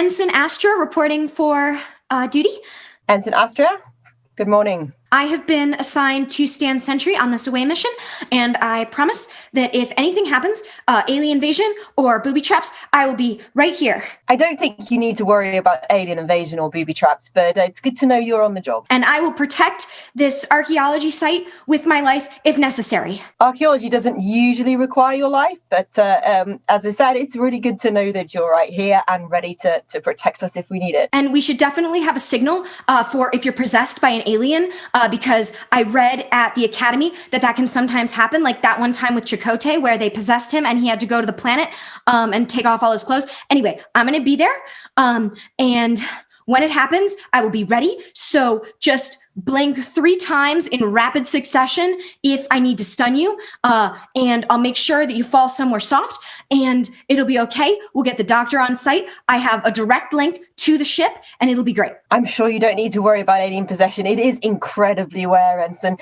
Ensign Astra reporting for duty. Ensign Astra, good morning. I have been assigned to stand sentry on this away mission, and I promise that if anything happens, alien invasion or booby traps, I will be right here. I don't think you need to worry about alien invasion or booby traps, but it's good to know you're on the job. And I will protect this archaeology site with my life if necessary. Archaeology doesn't usually require your life, but as I said, it's really good to know that you're right here and ready to protect us if we need it. And we should definitely have a signal for if you're possessed by an alien, because I read at the academy that can sometimes happen, like that one time with Chakotay where they possessed him and he had to go to the planet and take off all his clothes. Anyway, I'm going to be there. And when it happens, I will be ready. So just blink 3 times in rapid succession if I need to stun you. And I'll make sure that you fall somewhere soft and it'll be okay. We'll get the doctor on site. I have a direct link to the ship and it'll be great. I'm sure you don't need to worry about alien possession. It is incredibly rare, Ensign.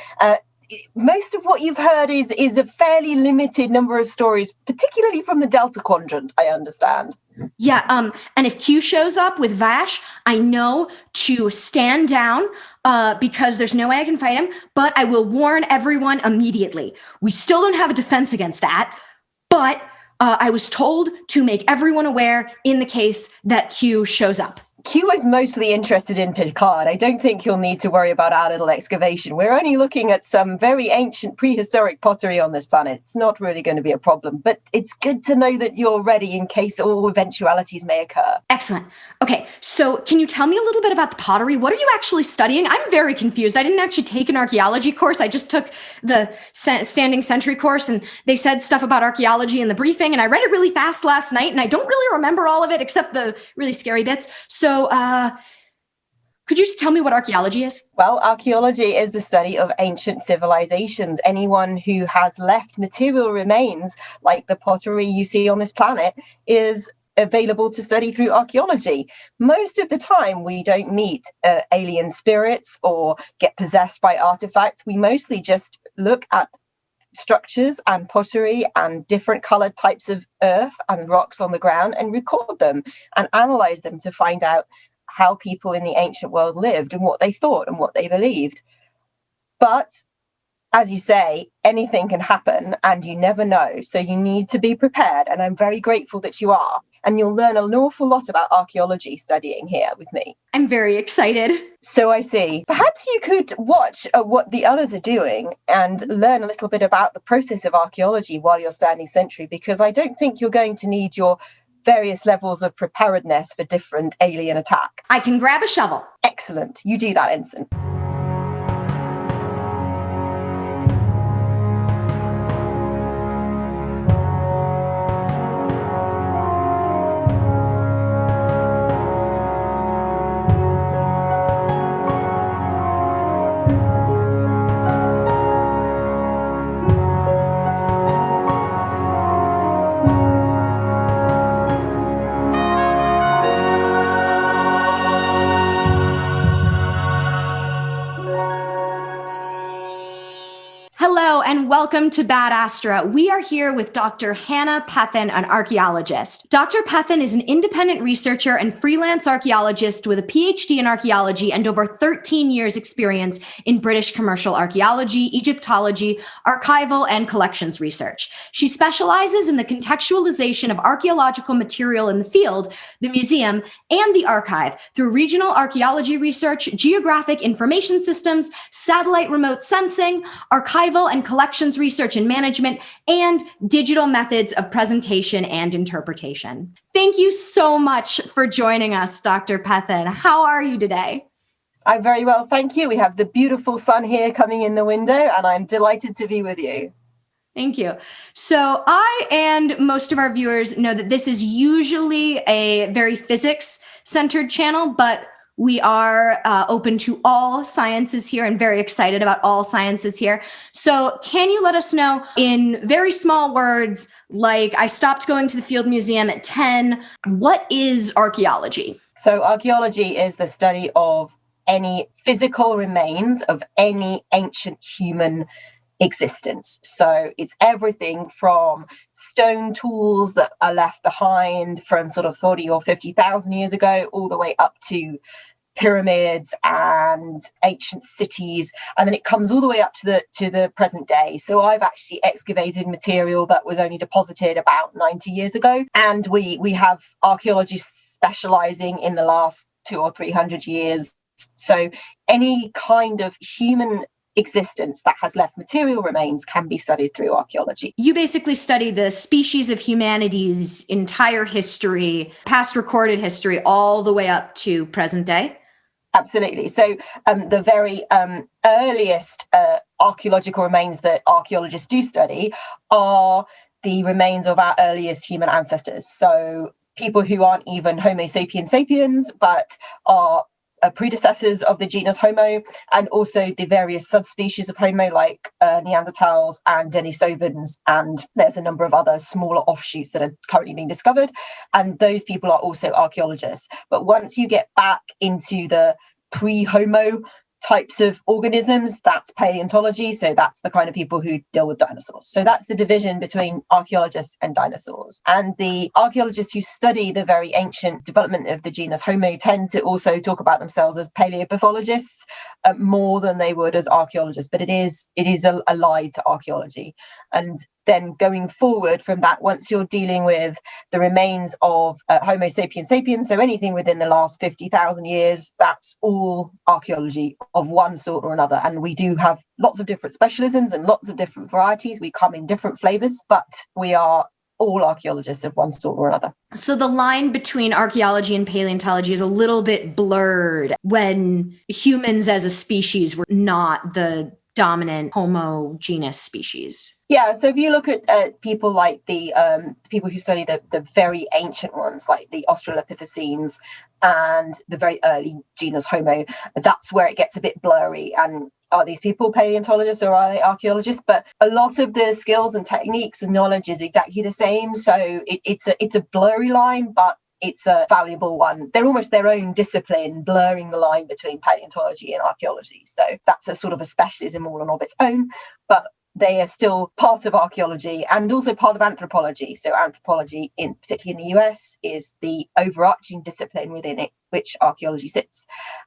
Most of what you've heard is a fairly limited number of stories, particularly from the Delta Quadrant, I understand. Yeah, and if Q shows up with Vash, I know to stand down because there's no way I can fight him, but I will warn everyone immediately. We still don't have a defense against that, but I was told to make everyone aware in the case that Q shows up. Q is mostly interested in Picard. I don't think you'll need to worry about our little excavation. We're only looking at some very ancient prehistoric pottery on this planet. It's not really going to be a problem, but it's good to know that you're ready in case all eventualities may occur. Excellent. Okay, so can you tell me a little bit about the pottery? What are you actually studying? I'm very confused. I didn't actually take an archaeology course. I just took the standing sentry course, and they said stuff about archaeology in the briefing, and I read it really fast last night, and I don't really remember all of it except the really scary bits. So could you just tell me what archaeology is? Well, archaeology is the study of ancient civilizations. Anyone who has left material remains, like the pottery you see on this planet, is available to study through archaeology. Most of the time, we don't meet alien spirits or get possessed by artifacts. We mostly just look at structures and pottery and different colored types of earth and rocks on the ground and record them and analyze them to find out how people in the ancient world lived and what they thought and what they believed. But as you say, anything can happen and you never know. So you need to be prepared. And I'm very grateful that you are. And you'll learn an awful lot about archaeology studying here with me. I'm very excited. So I see. Perhaps you could watch what the others are doing and learn a little bit about the process of archaeology while you're standing sentry, because I don't think you're going to need your various levels of preparedness for different alien attack. I can grab a shovel. Excellent. You do that, Ensign. Hello and welcome to Bad Astra. We are here with Dr. Hannah Pethen, an archaeologist. Dr. Pethen is an independent researcher and freelance archaeologist with a PhD in archaeology and over 13 years experience in British commercial archaeology, Egyptology, archival, and collections research. She specializes in the contextualization of archaeological material in the field, the museum, and the archive through regional archaeology research, geographic information systems, satellite remote sensing, archival and collections research and management, and digital methods of presentation and interpretation. Thank you so much for joining us, Dr. Pethen. How are you today? I'm very well, thank you. We have the beautiful sun here coming in the window, and I'm delighted to be with you. Thank you. So I and most of our viewers know that this is usually a very physics-centered channel, but we are open to all sciences here and very excited about all sciences here. So can you let us know in very small words, like I stopped going to the Field Museum at 10, what is archaeology? So archaeology is the study of any physical remains of any ancient human existence. So it's everything from stone tools that are left behind from sort of 40 or 50,000 years ago, all the way up to pyramids and ancient cities, and then it comes all the way up to the present day. So I've actually excavated material that was only deposited about 90 years ago, and we have archaeologists specializing in the last 200 or 300 years. So any kind of human existence that has left material remains can be studied through archaeology. You basically study the species of humanity's entire history, past recorded history, all the way up to present day. Absolutely. So the very earliest archaeological remains that archaeologists do study are the remains of our earliest human ancestors. So people who aren't even Homo sapiens sapiens, but are predecessors of the genus Homo, and also the various subspecies of Homo like Neanderthals and Denisovans, and there's a number of other smaller offshoots that are currently being discovered, and those people are also archaeologists. But once you get back into the pre-Homo types of organisms, that's paleontology. So that's the kind of people who deal with dinosaurs. So that's the division between archaeologists and dinosaurs. And the archaeologists who study the very ancient development of the genus Homo tend to also talk about themselves as paleopathologists more than they would as archaeologists. But it is a lie to archaeology. And then going forward from that, once you're dealing with the remains of Homo sapiens sapiens, so anything within the last 50,000 years, that's all archaeology of one sort or another. And we do have lots of different specialisms and lots of different varieties. We come in different flavors, but we are all archaeologists of one sort or another. So the line between archaeology and paleontology is a little bit blurred when humans as a species were not the dominant Homo genus species. Yeah, so if you look at people like the people who study the very ancient ones, like the Australopithecines and the very early genus Homo, that's where it gets a bit blurry. And are these people paleontologists or are they archaeologists? But a lot of the skills and techniques and knowledge is exactly the same. So it's a blurry line, but it's a valuable one. They're almost their own discipline, blurring the line between paleontology and archaeology. So that's a sort of a specialism all on of its own, but they are still part of archaeology and also part of anthropology. So anthropology, particularly in the US, is the overarching discipline within it, which archaeology sits,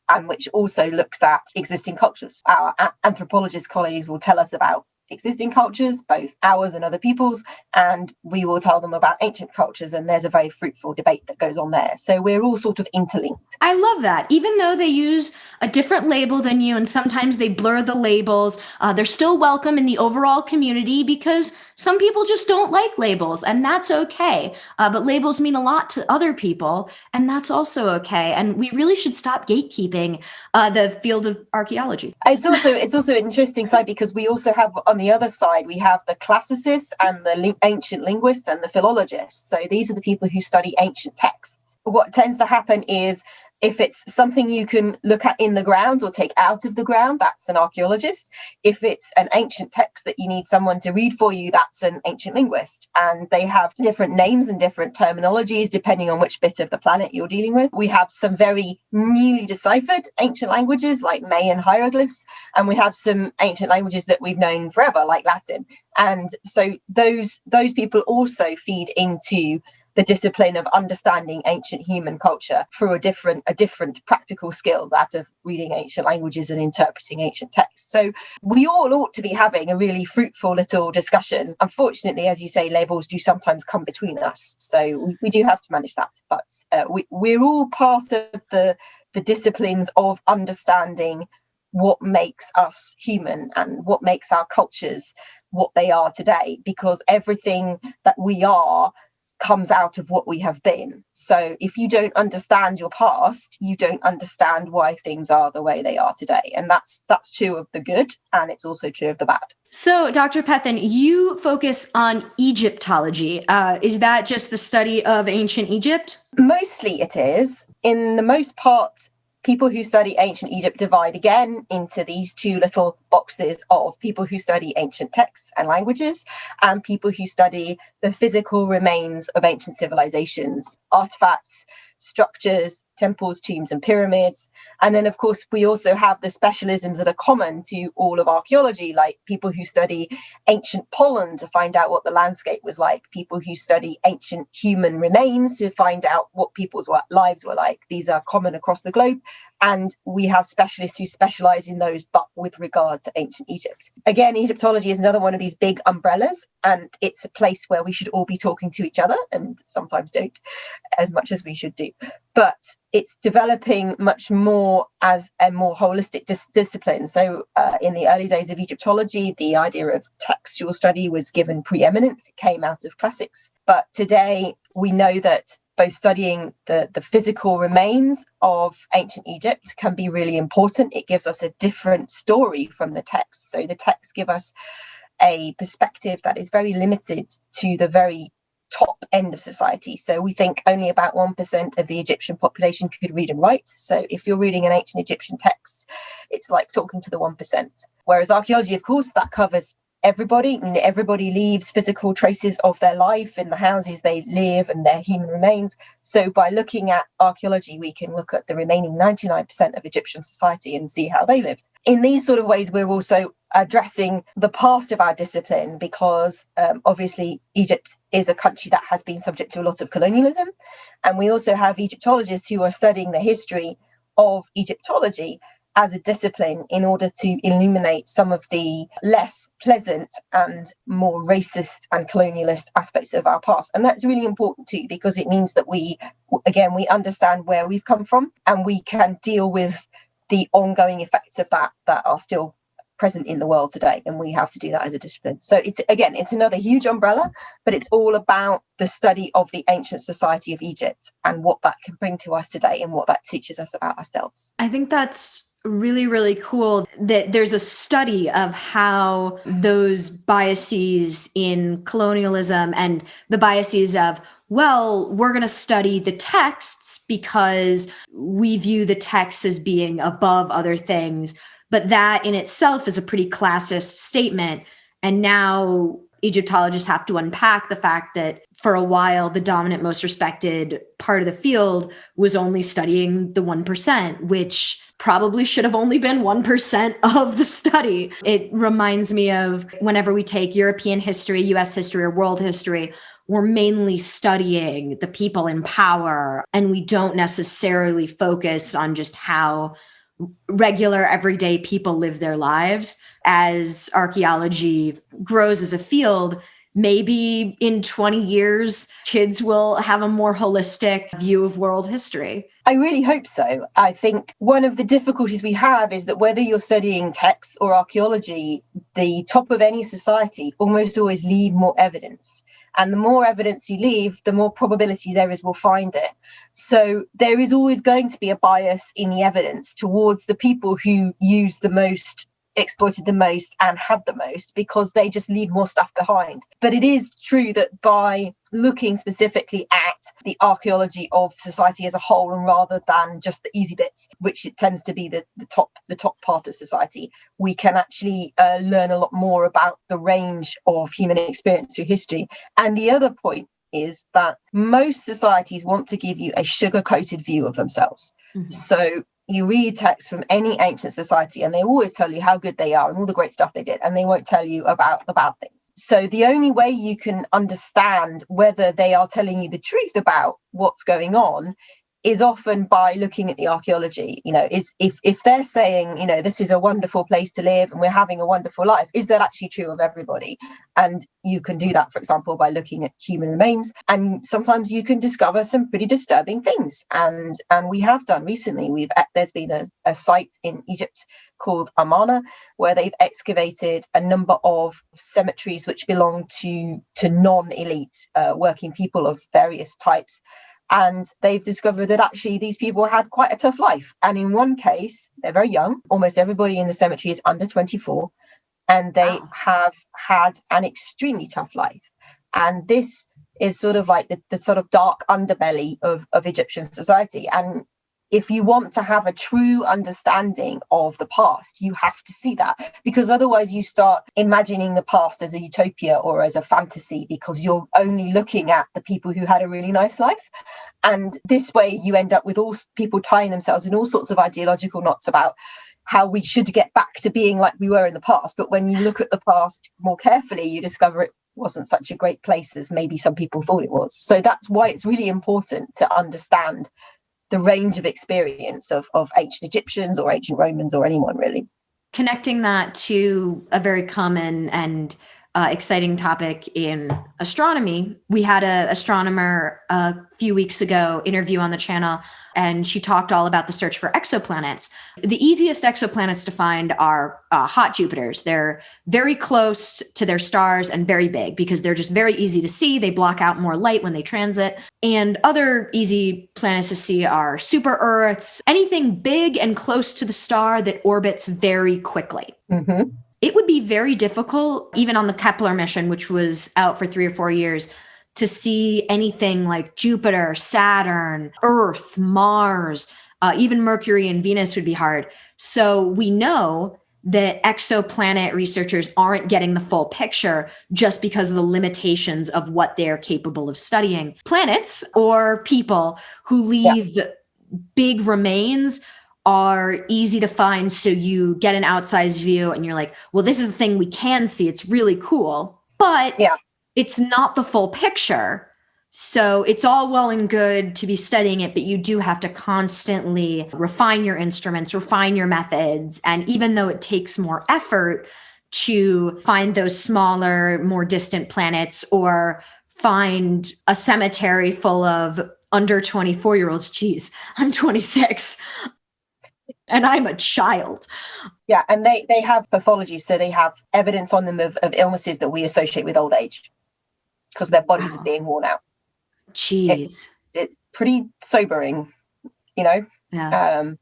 and which also looks at existing cultures. Our anthropologist colleagues will tell us about existing cultures, both ours and other people's, and we will tell them about ancient cultures, and there's a very fruitful debate that goes on there. So we're all sort of interlinked. I love that. Even though they use a different label than you, and sometimes they blur the labels, they're still welcome in the overall community because some people just don't like labels, and that's okay. But labels mean a lot to other people, and that's also okay. And we really should stop gatekeeping the field of archaeology. It's also an interesting side because we also have on the other side, we have the classicists and the ancient linguists and the philologists. So these are the people who study ancient texts. What tends to happen is if it's something you can look at in the ground or take out of the ground, that's an archaeologist. If it's an ancient text that you need someone to read for you, that's an ancient linguist. And they have different names and different terminologies depending on which bit of the planet you're dealing with. We have some very newly deciphered ancient languages like Mayan hieroglyphs, and we have some ancient languages that we've known forever, like Latin. And so those people also feed into the discipline of understanding ancient human culture through a different practical skill, that of reading ancient languages and interpreting ancient texts. So we all ought to be having a really fruitful little discussion. Unfortunately, as you say, labels do sometimes come between us. So we do have to manage that. But we're all part of the disciplines of understanding what makes us human and what makes our cultures what they are today, because everything that we are comes out of what we have been. So if you don't understand your past, you don't understand why things are the way they are today. And that's true of the good, and it's also true of the bad. So, Dr. Pethen, you focus on Egyptology. Is that just the study of ancient Egypt? Mostly it is. In the most part, people who study ancient Egypt divide again into these two little boxes of people who study ancient texts and languages and people who study the physical remains of ancient civilizations, artifacts, structures, temples, tombs, and pyramids. And then, of course, we also have the specialisms that are common to all of archaeology, like people who study ancient pollen to find out what the landscape was like, people who study ancient human remains to find out what people's lives were like. These are common across the globe. And we have specialists who specialize in those, but with regard to ancient Egypt. Again, Egyptology is another one of these big umbrellas, and it's a place where we should all be talking to each other, and sometimes don't as much as we should do. But it's developing much more as a more holistic discipline. So in the early days of Egyptology, the idea of textual study was given preeminence. It came out of classics. But today we know that both studying the physical remains of ancient Egypt can be really important. It gives us a different story from the text. So the texts give us a perspective that is very limited to the very top end of society. So we think only about 1% of the Egyptian population could read and write. So if you're reading an ancient Egyptian text, it's like talking to the 1%. Whereas archaeology, of course, that covers everybody. Everybody leaves physical traces of their life in the houses they live and their human remains. So by looking at archaeology, we can look at the remaining 99% of Egyptian society and see how they lived. In these sort of ways, we're also addressing the past of our discipline, because obviously Egypt is a country that has been subject to a lot of colonialism. And we also have Egyptologists who are studying the history of Egyptology as a discipline in order to illuminate some of the less pleasant and more racist and colonialist aspects of our past. And that's really important too, because it means that we understand where we've come from, and we can deal with the ongoing effects of that are still present in the world today. And we have to do that as a discipline. So it's another huge umbrella, but it's all about the study of the ancient society of Egypt and what that can bring to us today and what that teaches us about ourselves. I think that's really, really cool that there's a study of how those biases in colonialism and the biases of, well, we're going to study the texts because we view the texts as being above other things. But that in itself is a pretty classist statement. And now Egyptologists have to unpack the fact that for a while, the dominant, most respected part of the field was only studying the 1%, which probably should have only been 1% of the study. It reminds me of whenever we take European history, US history, or world history, we're mainly studying the people in power, and we don't necessarily focus on just how regular everyday people live their lives. As archaeology grows as a field, maybe in 20 years, kids will have a more holistic view of world history. I really hope so. I think one of the difficulties we have is that whether you're studying texts or archaeology, the top of any society almost always leave more evidence. And the more evidence you leave, the more probability there is we'll find it. So there is always going to be a bias in the evidence towards the people who use the most, exploited the most, and had the most, because they just leave more stuff behind. But it is true that by looking specifically at the archaeology of society as a whole, and rather than just the easy bits, which it tends to be the top part of society, we can actually learn a lot more about the range of human experience through history. And the other point is that most societies want to give you a sugar-coated view of themselves. Mm-hmm. So you read texts from any ancient society and they always tell you how good they are and all the great stuff they did, and they won't tell you about the bad things. So the only way you can understand whether they are telling you the truth about what's going on is often by looking at the archaeology. Is if they're saying, this is a wonderful place to live and we're having a wonderful life, is that actually true of everybody? And you can do that, for example, by looking at human remains. And sometimes you can discover some pretty disturbing things. And we have done recently. There's been a site in Egypt called Amarna, where they've excavated a number of cemeteries which belong to non-elite working people of various types. And they've discovered that actually these people had quite a tough life. And in one case, they're very young. Almost everybody in the cemetery is under 24. And they have had an extremely tough life. And this is sort of like the sort of dark underbelly of Egyptian society. And If you want to have a true understanding of the past, you have to see that, because otherwise you start imagining the past as a utopia or as a fantasy, because you're only looking at the people who had a really nice life. And this way you end up with all people tying themselves in all sorts of ideological knots about how we should get back to being like we were in the past. But when you look at the past more carefully, you discover it wasn't such a great place as maybe some people thought it was. So that's why it's really important to understand the range of experience of ancient Egyptians or ancient Romans or anyone really. Connecting that to a very common and exciting topic in astronomy, we had an astronomer a few weeks ago interview on the channel, and she talked all about the search for exoplanets. The easiest exoplanets to find are hot Jupiters. They're very close to their stars and very big because they're just very easy to see. They block out more light when they transit. And other easy planets to see are super Earths, anything big and close to the star that orbits very quickly. Mm-hmm. It would be very difficult, even on the Kepler mission, which was out for 3 or 4 years, to see anything like Jupiter, Saturn, Earth, Mars, even Mercury and Venus would be hard. So we know that exoplanet researchers aren't getting the full picture just because of the limitations of what they're capable of studying. Planets or people who leave big remains are easy to find. So you get an outsized view and you're like, well, this is the thing we can see. It's really cool, but it's not the full picture. So it's all well and good to be studying it, but you do have to constantly refine your instruments, refine your methods. And even though it takes more effort to find those smaller, more distant planets or find a cemetery full of under 24-year-olds, geez, I'm 26. And I'm a child. Yeah, and they have pathology, so they have evidence on them of illnesses that we associate with old age because their bodies are being worn out. Jeez. It's pretty sobering, you know? Yeah.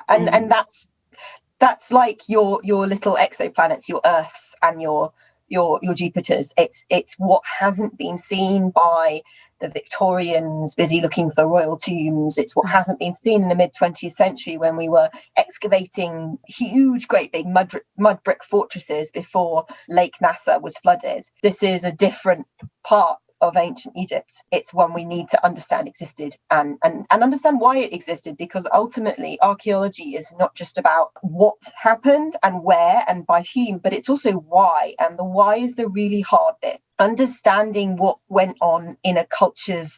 And that's like your little exoplanets, your Earths and your Jupiters. It's what hasn't been seen by the Victorians busy looking for royal tombs. It's what hasn't been seen in the mid-20th century when we were excavating huge, great big mud brick fortresses before Lake Nasser was flooded. This is a different part of ancient Egypt. It's one we need to understand existed and understand why it existed, because ultimately archaeology is not just about what happened and where and by whom, but it's also why, and the why is the really hard bit. Understanding what went on in a culture's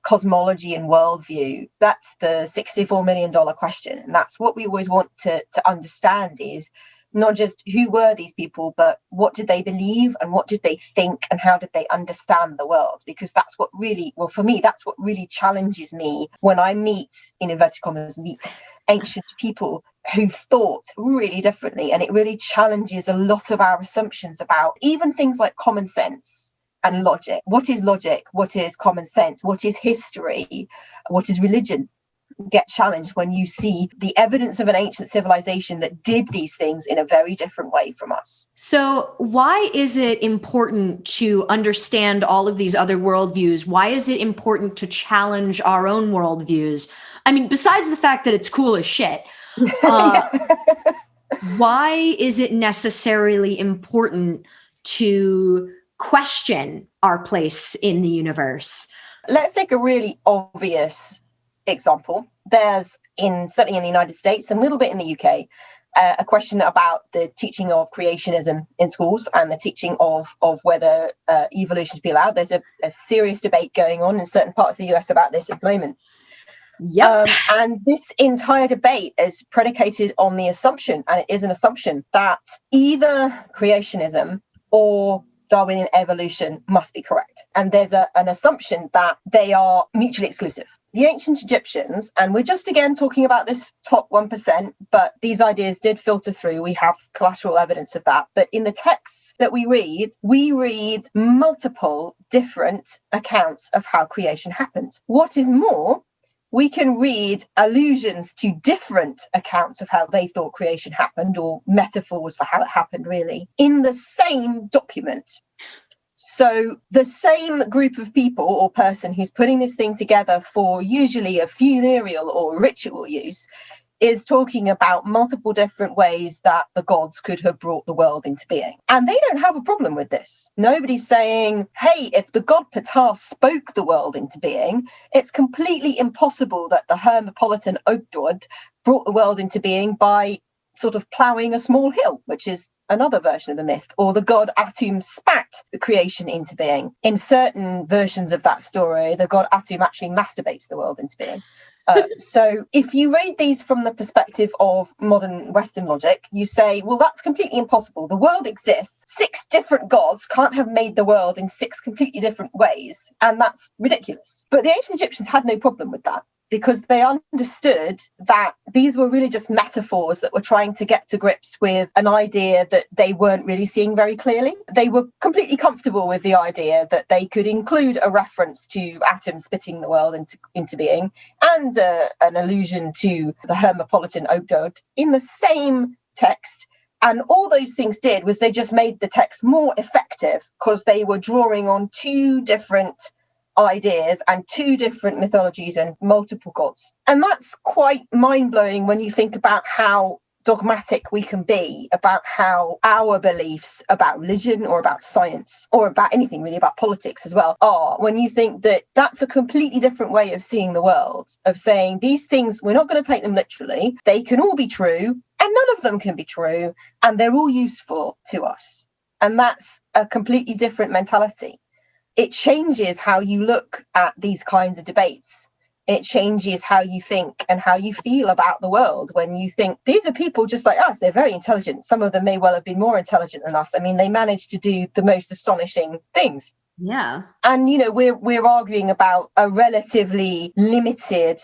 cosmology and worldview, that's the $64 million question. And that's what we always want to understand, is not just who were these people, but what did they believe and what did they think and how did they understand the world? Because that's what really, well, for me, that's what really challenges me when I meet, in inverted commas, ancient people who thought really differently. And it really challenges a lot of our assumptions about even things like common sense and logic. What is logic? What is common sense? What is history? What is religion? Get challenged when you see the evidence of an ancient civilization that did these things in a very different way from us. So why is it important to understand all of these other worldviews? Why is it important to challenge our own worldviews? I mean, besides the fact that it's cool as shit, why is it necessarily important to question our place in the universe? Let's take a really obvious example. There's certainly in the United States, and a little bit in the UK, a question about the teaching of creationism in schools and the teaching of whether evolution should be allowed. There's a serious debate going on in certain parts of the US about this at the moment. Yep. And this entire debate is predicated on the assumption, and it is an assumption, that either creationism or Darwinian evolution must be correct. And there's an assumption that they are mutually exclusive. The ancient Egyptians, and we're just again talking about this top 1%, but these ideas did filter through. We have collateral evidence of that. But in the texts that we read multiple different accounts of how creation happened. What is more, we can read allusions to different accounts of how they thought creation happened, or metaphors for how it happened, really, in the same document. So the same group of people or person who's putting this thing together for usually a funereal or ritual use is talking about multiple different ways that the gods could have brought the world into being. And they don't have a problem with this. Nobody's saying, hey, if the god Ptah spoke the world into being, it's completely impossible that the Hermopolitan Ogdoad brought the world into being by sort of ploughing a small hill, which is another version of the myth, or the god Atum spat the creation into being. In certain versions of that story, the god Atum actually masturbates the world into being. So if you read these from the perspective of modern Western logic, you say, well, that's completely impossible. The world exists. 6 different gods can't have made the world in 6 completely different ways. And that's ridiculous. But the ancient Egyptians had no problem with that, because they understood that these were really just metaphors that were trying to get to grips with an idea that they weren't really seeing very clearly. They were completely comfortable with the idea that they could include a reference to Atum spitting the world into being and an allusion to the Hermopolitan Ogdoad in the same text. And all those things did was they just made the text more effective, because they were drawing on 2 different ideas and 2 different mythologies and multiple gods. And that's quite mind-blowing when you think about how dogmatic we can be about how our beliefs about religion or about science or about anything really, about politics as well, are, when you think that that's a completely different way of seeing the world, of saying these things, we're not going to take them literally, they can all be true and none of them can be true, and they're all useful to us. And that's a completely different mentality. It changes how you look at these kinds of debates. It changes how you think and how you feel about the world when you think these are people just like us. They're very intelligent. Some of them may well have been more intelligent than us. I mean, they managed to do the most astonishing things. Yeah. And, you know, we're arguing about a relatively limited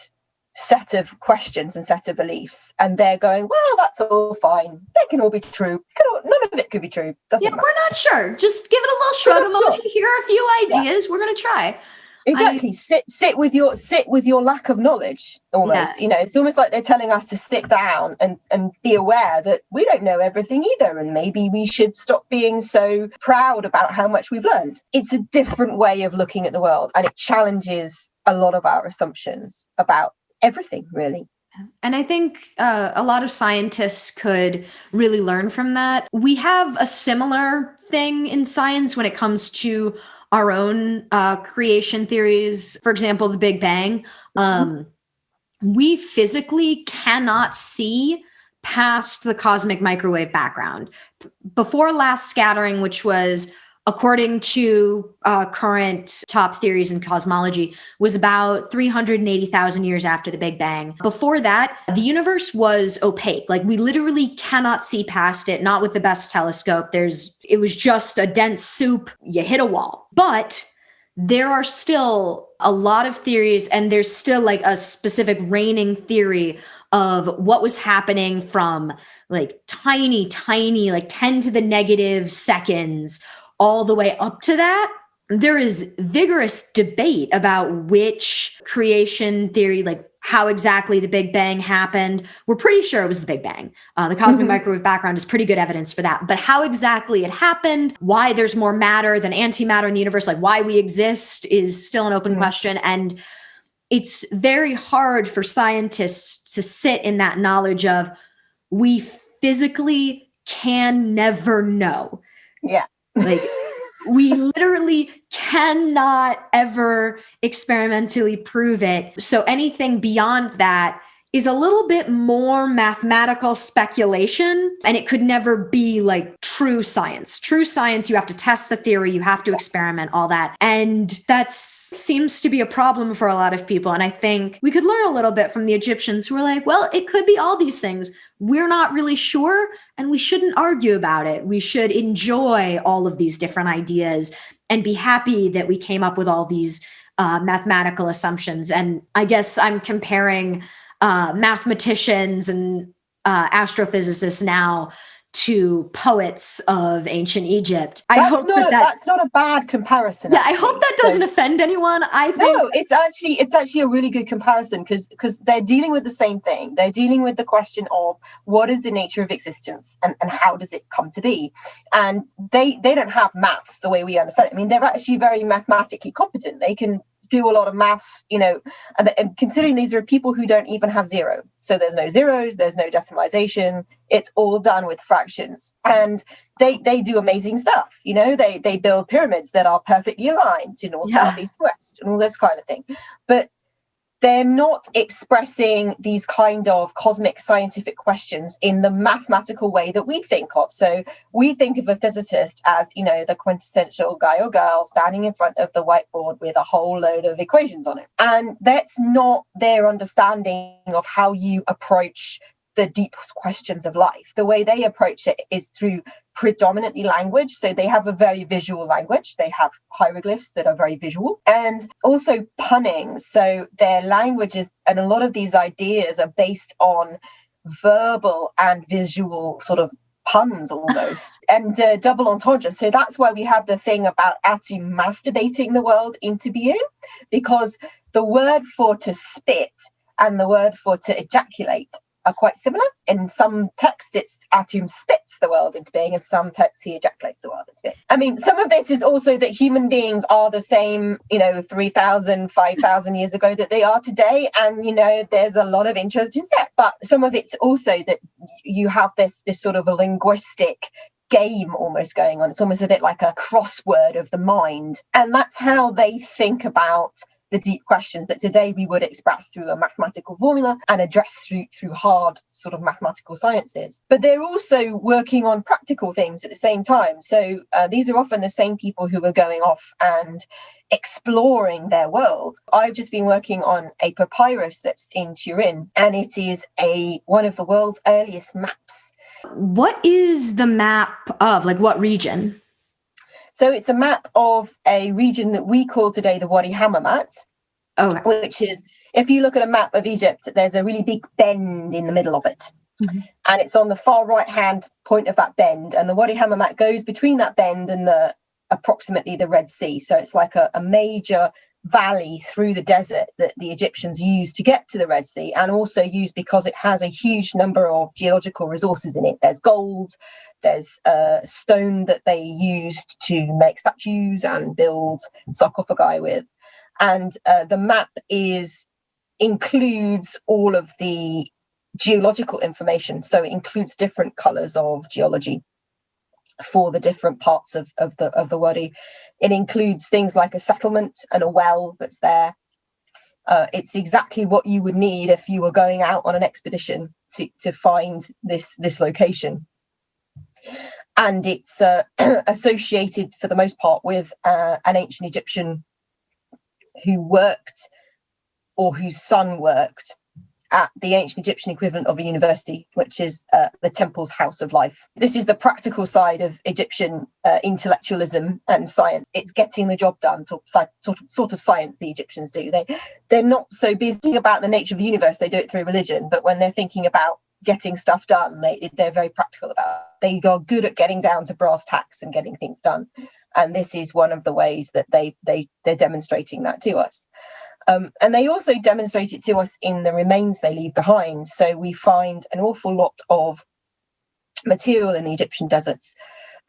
set of questions and set of beliefs, and they're going, well, that's all fine, they can all be true, none of it could be true, doesn't matter. We're not sure, just give it a little shrug emoji. Here are a few ideas, we're going to try. Exactly. Sit with your lack of knowledge, almost. You know, it's almost like they're telling us to sit down and be aware that we don't know everything either, and maybe we should stop being so proud about how much we've learned. It's a different way of looking at the world, and it challenges a lot of our assumptions about everything, really. And I think a lot of scientists could really learn from that. We have a similar thing in science when it comes to our own creation theories. For example, the Big Bang. We physically cannot see past the cosmic microwave background. Before last scattering, which was, according to current top theories in cosmology, was about 380,000 years after the Big Bang. Before that, the universe was opaque. Like, we literally cannot see past it, not with the best telescope. It was just a dense soup. You hit a wall. But there are still a lot of theories, and there's still like a specific reigning theory of what was happening from like tiny, like 10 to the negative seconds all the way up to that. There is vigorous debate about which creation theory, like how exactly the Big Bang happened. We're pretty sure it was the Big Bang. The cosmic microwave background is pretty good evidence for that. But how exactly it happened, why there's more matter than antimatter in the universe, like why we exist, is still an open question. And it's very hard for scientists to sit in that knowledge of, we physically can never know. Yeah. Like, we literally cannot ever experimentally prove it. So anything beyond that is a little bit more mathematical speculation, and it could never be like true science. True science, you have to test the theory, you have to experiment, all that. And that seems to be a problem for a lot of people. And I think we could learn a little bit from the Egyptians, who were like, well, it could be all these things. We're not really sure, and we shouldn't argue about it. We should enjoy all of these different ideas and be happy that we came up with all these mathematical assumptions. And I guess I'm comparing mathematicians and astrophysicists now to poets of ancient Egypt. That's not a bad comparison. Yeah, actually. I hope that doesn't offend anyone. I think no, it's actually a really good comparison because they're dealing with the same thing. They're dealing with the question of what is the nature of existence and how does it come to be? And they don't have maths the way we understand it. I mean, they're actually very mathematically competent. They can do a lot of maths, and considering these are people who don't even have zero. So there's no zeros, there's no decimalization. It's all done with fractions. And they do amazing stuff. They build pyramids that are perfectly aligned to north, south, east, west, and all this kind of thing. But they're not expressing these kind of cosmic scientific questions in the mathematical way that we think of. So we think of a physicist as, the quintessential guy or girl standing in front of the whiteboard with a whole load of equations on it. And that's not their understanding of how you approach the deep questions of life. The way they approach it is through predominantly language. So they have a very visual language. They have hieroglyphs that are very visual, and also punning. So their languages and a lot of these ideas are based on verbal and visual sort of puns almost, and double entendre. So that's why we have the thing about Atum masturbating the world into being, because the word for to spit and the word for to ejaculate are quite similar. In some texts, it's Atum spits the world into being, in some texts, he ejaculates the world into being. I mean, some of this is also that human beings are the same, 3,000, 5,000 years ago that they are today. And, there's a lot of interest in that. But some of it's also that you have this sort of a linguistic game almost going on. It's almost a bit like a crossword of the mind. And that's how they think about the deep questions that today we would express through a mathematical formula and address through hard sort of mathematical sciences. But they're also working on practical things at the same time. So these are often the same people who are going off and exploring their world. I've just been working on a papyrus that's in Turin, and it is one of the world's earliest maps. What is the map of? Like, what region? So it's a map of a region that we call today the Wadi Hammamat, which is, if you look at a map of Egypt, there's a really big bend in the middle of it. Mm-hmm. And it's on the far right-hand point of that bend. And the Wadi Hammamat goes between that bend and approximately the Red Sea. So it's like a major valley through the desert that the Egyptians used to get to the Red Sea, and also used because it has a huge number of geological resources in it. There's gold, there's stone that they used to make statues and build sarcophagi with. And the map includes all of the geological information. So it includes different colors of geology for the different parts of the Wadi. It includes things like a settlement and a well that's there. It's exactly what you would need if you were going out on an expedition to find this location. And it's associated for the most part with an ancient Egyptian who worked, or whose son worked, at the ancient Egyptian equivalent of a university, which is the temple's house of life. This is the practical side of Egyptian intellectualism and science. It's getting the job done, sort of science the Egyptians do. They're not so busy about the nature of the universe, they do it through religion, but when they're thinking about getting stuff done, they're very practical about it. They are good at getting down to brass tacks and getting things done. And this is one of the ways that they're demonstrating that to us. And they also demonstrate it to us in the remains they leave behind. So we find an awful lot of material in the Egyptian deserts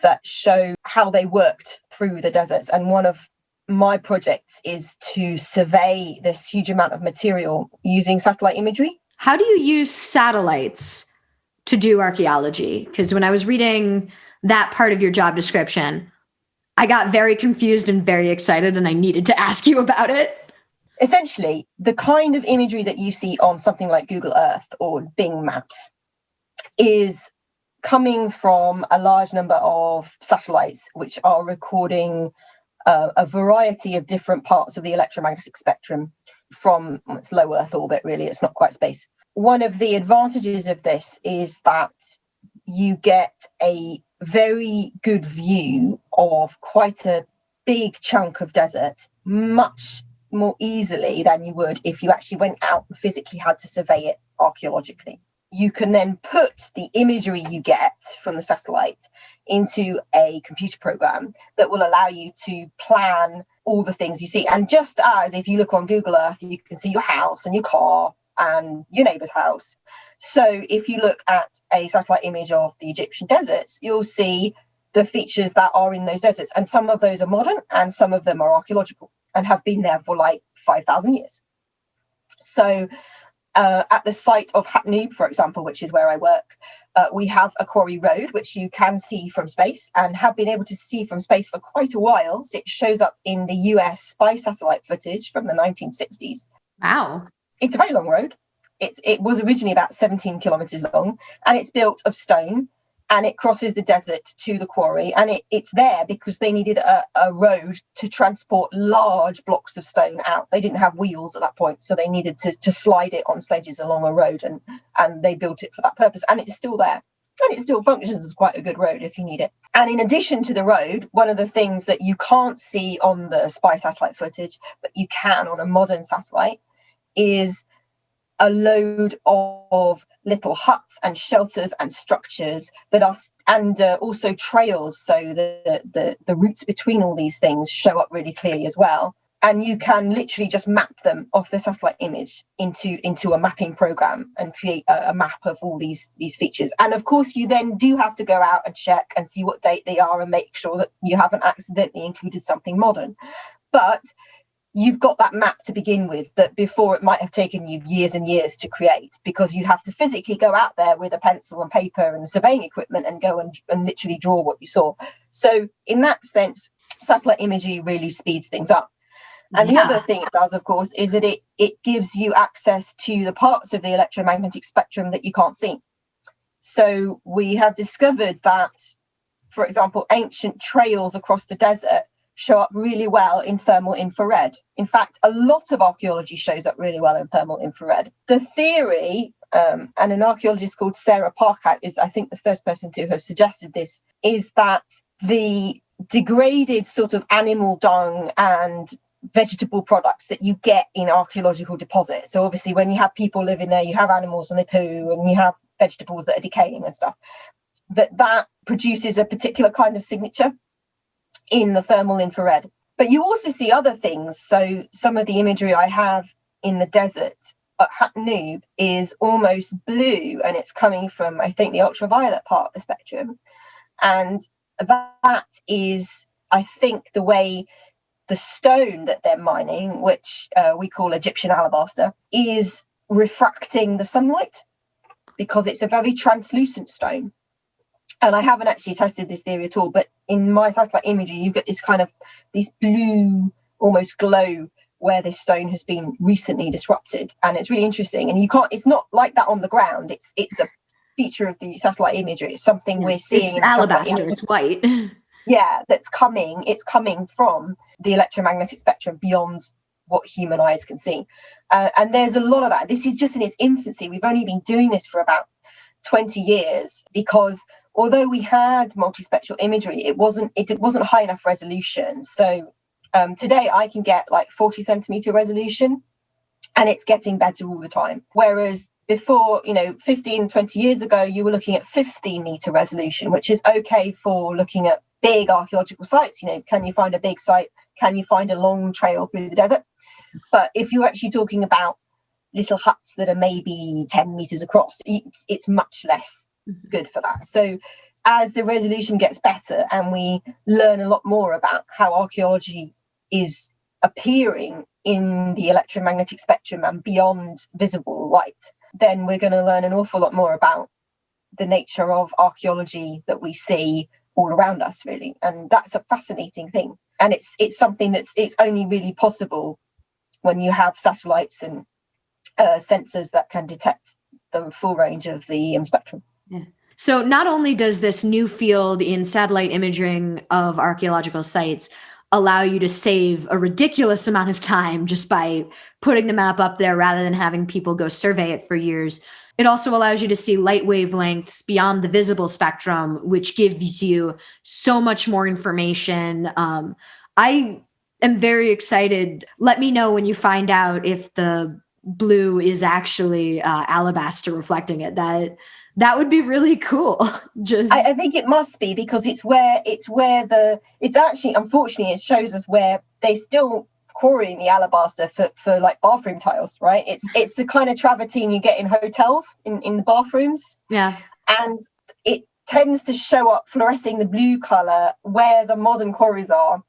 that show how they worked through the deserts. And one of my projects is to survey this huge amount of material using satellite imagery. How do you use satellites to do archaeology? Because when I was reading that part of your job description, I got very confused and very excited, and I needed to ask you about it. Essentially, the kind of imagery that you see on something like Google Earth or Bing Maps is coming from a large number of satellites which are recording a variety of different parts of the electromagnetic spectrum from its low Earth orbit, really. It's not quite space. One of the advantages of this is that you get a very good view of quite a big chunk of desert, much more easily than you would if you actually went out and physically had to survey it archaeologically. you can then put the imagery you get from the satellite into a computer program that will allow you to plan all the things you see. And just as if you look on Google Earth, you can see your house and your car and your neighbour's house. So if you look at a satellite image of the Egyptian deserts, you'll see the features that are in those deserts. And some of those are modern and some of them are archaeological and have been there for like 5,000 years. So at the site of Hatnoob, for example, which is where I work, we have a quarry road, which you can see from space and have been able to see from space for quite a while. So it shows up in the US spy satellite footage from the 1960s. Wow. It's a very long road. It was originally about 17 kilometers long, and it's built of stone, and it crosses the desert to the quarry. And it's there because they needed a road to transport large blocks of stone out. They didn't have wheels at that point, so they needed to slide it on sledges along a road, and they built it for that purpose. And it's still there. And it still functions as quite a good road if you need it. And in addition to the road, one of the things that you can't see on the spy satellite footage, but you can on a modern satellite, is a load of little huts and shelters and structures that are, and also trails. So the routes between all these things show up really clearly as well. And you can literally just map them off the satellite image into a mapping program and create a map of all these features. And of course, you then do have to go out and check and see what date they are and make sure that you haven't accidentally included something modern. But you've got that map to begin with that before it might have taken you years and years to create, because you have to physically go out there with a pencil and paper and surveying equipment and go and literally draw what you saw. So in that sense, satellite imagery really speeds things up. And the other thing it does, of course, is that it gives you access to the parts of the electromagnetic spectrum that you can't see. So we have discovered that, for example, ancient trails across the desert show up really well in thermal infrared. In fact, a lot of archaeology shows up really well in thermal infrared. The theory, and an archaeologist called Sarah Parkout is, I think, the first person to have suggested this, is that the degraded sort of animal dung and vegetable products that you get in archaeological deposits. So obviously when you have people living there, you have animals and they poo, and you have vegetables that are decaying and stuff, that produces a particular kind of signature in the thermal infrared. But you also see other things. So some of the imagery I have in the desert at Hatnoob is almost blue, and it's coming from, I think, the ultraviolet part of the spectrum. And that is, I think, the way the stone that they're mining, which we call Egyptian alabaster, is refracting the sunlight, because it's a very translucent stone. And I haven't actually tested this theory at all, but in my satellite imagery, you get this kind of this blue, almost glow, where this stone has been recently disrupted. And it's really interesting. And it's not like that on the ground. It's a feature of the satellite imagery. It's something we're seeing. It's alabaster, it's white. Yeah, it's coming from the electromagnetic spectrum beyond what human eyes can see. And there's a lot of that. This is just in its infancy. We've only been doing this for about 20 years, because although we had multispectral imagery, it wasn't high enough resolution. So today I can get like 40 centimeter resolution, and it's getting better all the time. Whereas before, 15, 20 years ago, you were looking at 15 meter resolution, which is okay for looking at big archaeological sites. Can you find a big site? Can you find a long trail through the desert? But if you're actually talking about little huts that are maybe 10 meters across, it's much less good for that. So as the resolution gets better and we learn a lot more about how archaeology is appearing in the electromagnetic spectrum and beyond visible light, then we're going to learn an awful lot more about the nature of archaeology that we see all around us, really. And that's a fascinating thing. And it's something it's only really possible when you have satellites and sensors that can detect the full range of the spectrum. Yeah. So not only does this new field in satellite imaging of archaeological sites allow you to save a ridiculous amount of time just by putting the map up there rather than having people go survey it for years, it also allows you to see light wavelengths beyond the visible spectrum, which gives you so much more information. I am very excited. Let me know when you find out if the blue is actually alabaster reflecting it. That would be really cool. I think it must be, because it's actually, unfortunately, it shows us where they still quarrying the alabaster for like bathroom tiles, right? It's the kind of travertine you get in hotels in the bathrooms. Yeah. And it tends to show up fluorescing the blue color where the modern quarries are,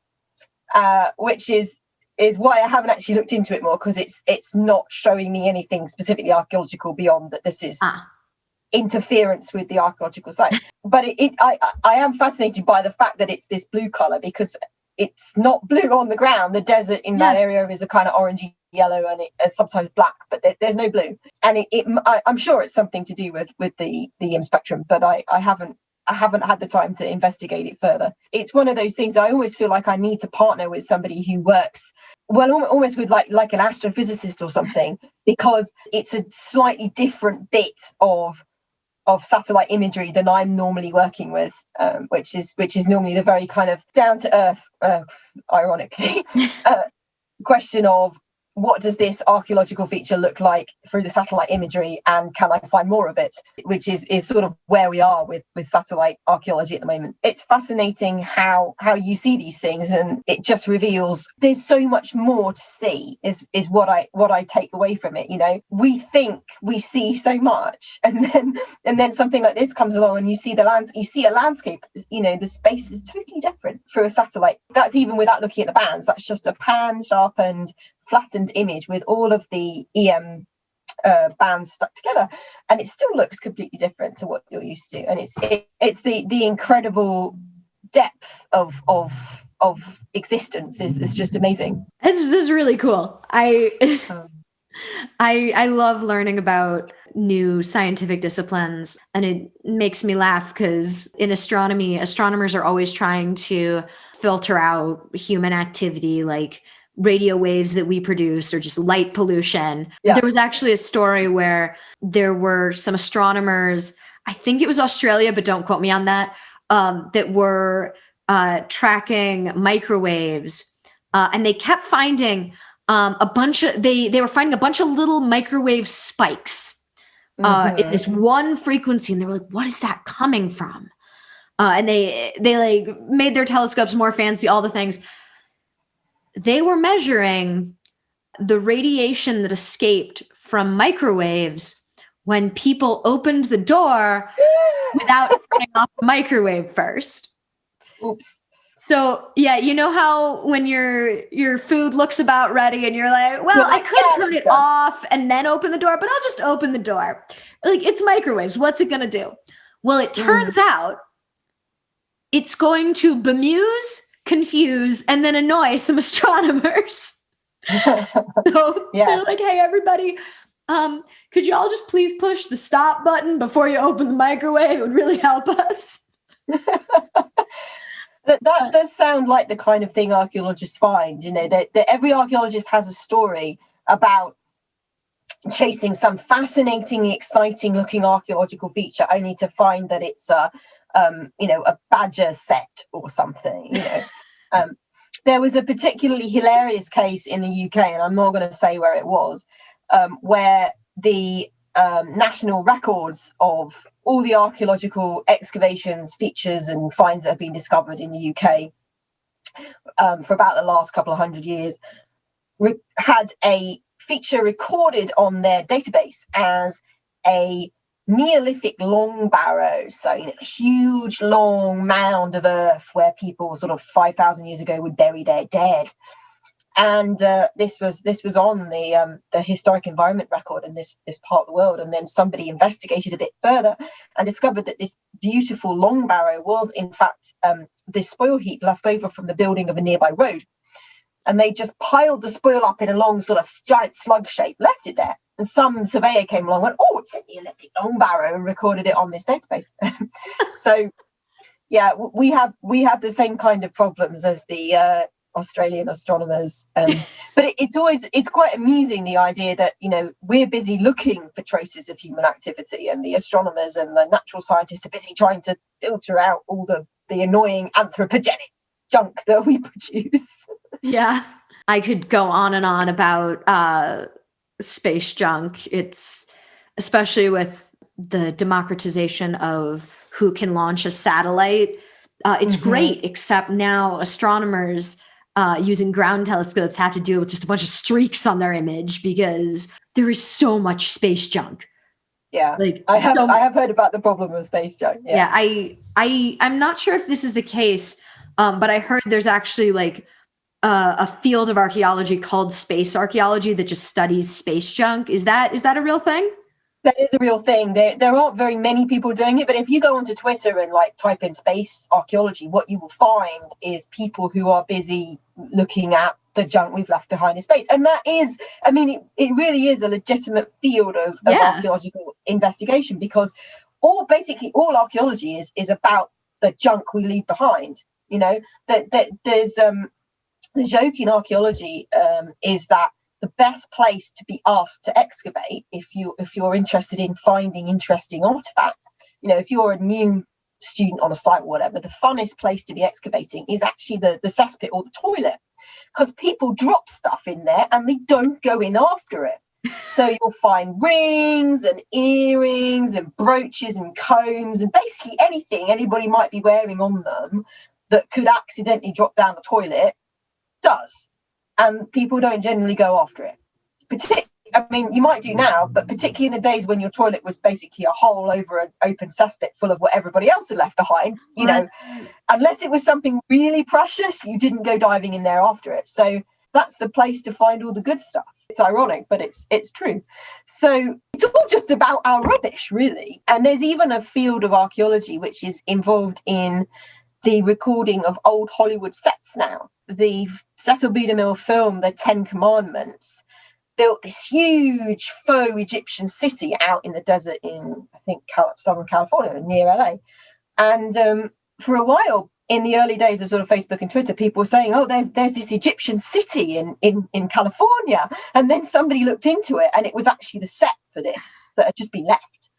which is why I haven't actually looked into it more, because it's not showing me anything specifically archaeological beyond that this is interference with the archaeological site. But I am fascinated by the fact that it's this blue color, because it's not blue on the ground. The desert in that area is a kind of orangey yellow, and it's sometimes black, but there's no blue. And I'm sure it's something to do with the spectrum, but I haven't had the time to investigate it further. It's one of those things I always feel like I need to partner with somebody who works, well, almost with like an astrophysicist or something, because it's a slightly different bit of satellite imagery than I'm normally working with, which is normally the very kind of down to earth, ironically, question of what does this archaeological feature look like through the satellite imagery, and can I find more of it, which is sort of where we are with satellite archaeology at the moment. It's fascinating how you see these things, and it just reveals there's so much more to see, is what I take away from it. You know, we think we see so much, and then something like this comes along and you see a landscape, you know, the space is totally different through a satellite. That's even without looking at the bands. That's just a pan sharpened flattened image with all of the EM bands stuck together, and it still looks completely different to what you're used to. And it's the incredible depth of existence is just amazing. This is really cool. I love learning about new scientific disciplines, and it makes me laugh because in astronomy, astronomers are always trying to filter out human activity, like radio waves that we produce, or just light pollution. Yeah. There was actually a story where there were some astronomers, I think it was Australia, but don't quote me on that, that were tracking microwaves, and they kept finding they were finding a bunch of little microwave spikes in this one frequency, and they were like, what is that coming from? And they like made their telescopes more fancy, all the things. They were measuring the radiation that escaped from microwaves when people opened the door without turning off the microwave first. Oops. So yeah, you know how when your food looks about ready and you're like, well, I could turn it off and then open the door, but I'll just open the door. Like, it's microwaves. What's it going to do? Well, it turns out it's going to bemuse, confuse, and then annoy some astronomers. So they're like, hey, everybody, could you all just please push the stop button before you open the microwave? It would really help us. That does sound like the kind of thing archaeologists find, you know, that every archaeologist has a story about chasing some fascinating, exciting looking archaeological feature, only to find that it's a badger set or something, you know. There was a particularly hilarious case in the UK, and I'm not going to say where it was, where the national records of all the archaeological excavations, features and finds that have been discovered in the UK for about the last couple of 100 years had a feature recorded on their database as a Neolithic long barrow, so, you know, a huge long mound of earth where people sort of 5,000 years ago would bury their dead. And this was on the historic environment record in this part of the world. And then somebody investigated a bit further and discovered that this beautiful long barrow was, in fact, the spoil heap left over from the building of a nearby road. And they just piled the spoil up in a long sort of giant slug shape, left it there. And some surveyor came along and went, oh, it's a Neolithic long barrow, and recorded it on this database. So, yeah, we have the same kind of problems as the Australian astronomers, but it's quite amusing, the idea that, you know, we're busy looking for traces of human activity, and the astronomers and the natural scientists are busy trying to filter out all the annoying anthropogenic junk that we produce. Yeah, I could go on and on about space junk. It's especially with the democratization of who can launch a satellite. It's great, except now astronomers using ground telescopes have to deal with just a bunch of streaks on their image because there is so much space junk. Yeah, like I have heard about the problem of space junk. Yeah, I'm not sure if this is the case, but I heard there's actually like a field of archaeology called space archaeology that just studies space junk. Is that a real thing? That is a real thing. There aren't very many people doing it, but if you go onto Twitter and like type in space archaeology, what you will find is people who are busy looking at the junk we've left behind in space. And that is, I mean, it really is a legitimate field of archaeological investigation, because basically all archaeology is about the junk we leave behind. You know, that there's the joke in archaeology is that the best place to be asked to excavate, if you're interested in finding interesting artifacts, you know, if you're a new student on a site or whatever, the funnest place to be excavating is actually the cesspit or the toilet, because people drop stuff in there and they don't go in after it. So you'll find rings and earrings and brooches and combs and basically anything anybody might be wearing on them that could accidentally drop down the toilet does. And people don't generally go after it. I mean, you might do now, but particularly in the days when your toilet was basically a hole over an open cesspit full of what everybody else had left behind, you know, unless it was something really precious, you didn't go diving in there after it. So that's the place to find all the good stuff. It's ironic, but it's true. So it's all just about our rubbish, really. And there's even a field of archaeology which is involved in the recording of old Hollywood sets now. The Cecil B. DeMille film, The 10 Commandments, built this huge faux Egyptian city out in the desert in, I think, Southern California, near LA. And for a while, in the early days of sort of Facebook and Twitter, people were saying, oh, there's this Egyptian city in California. And then somebody looked into it, and it was actually the set for this that had just been left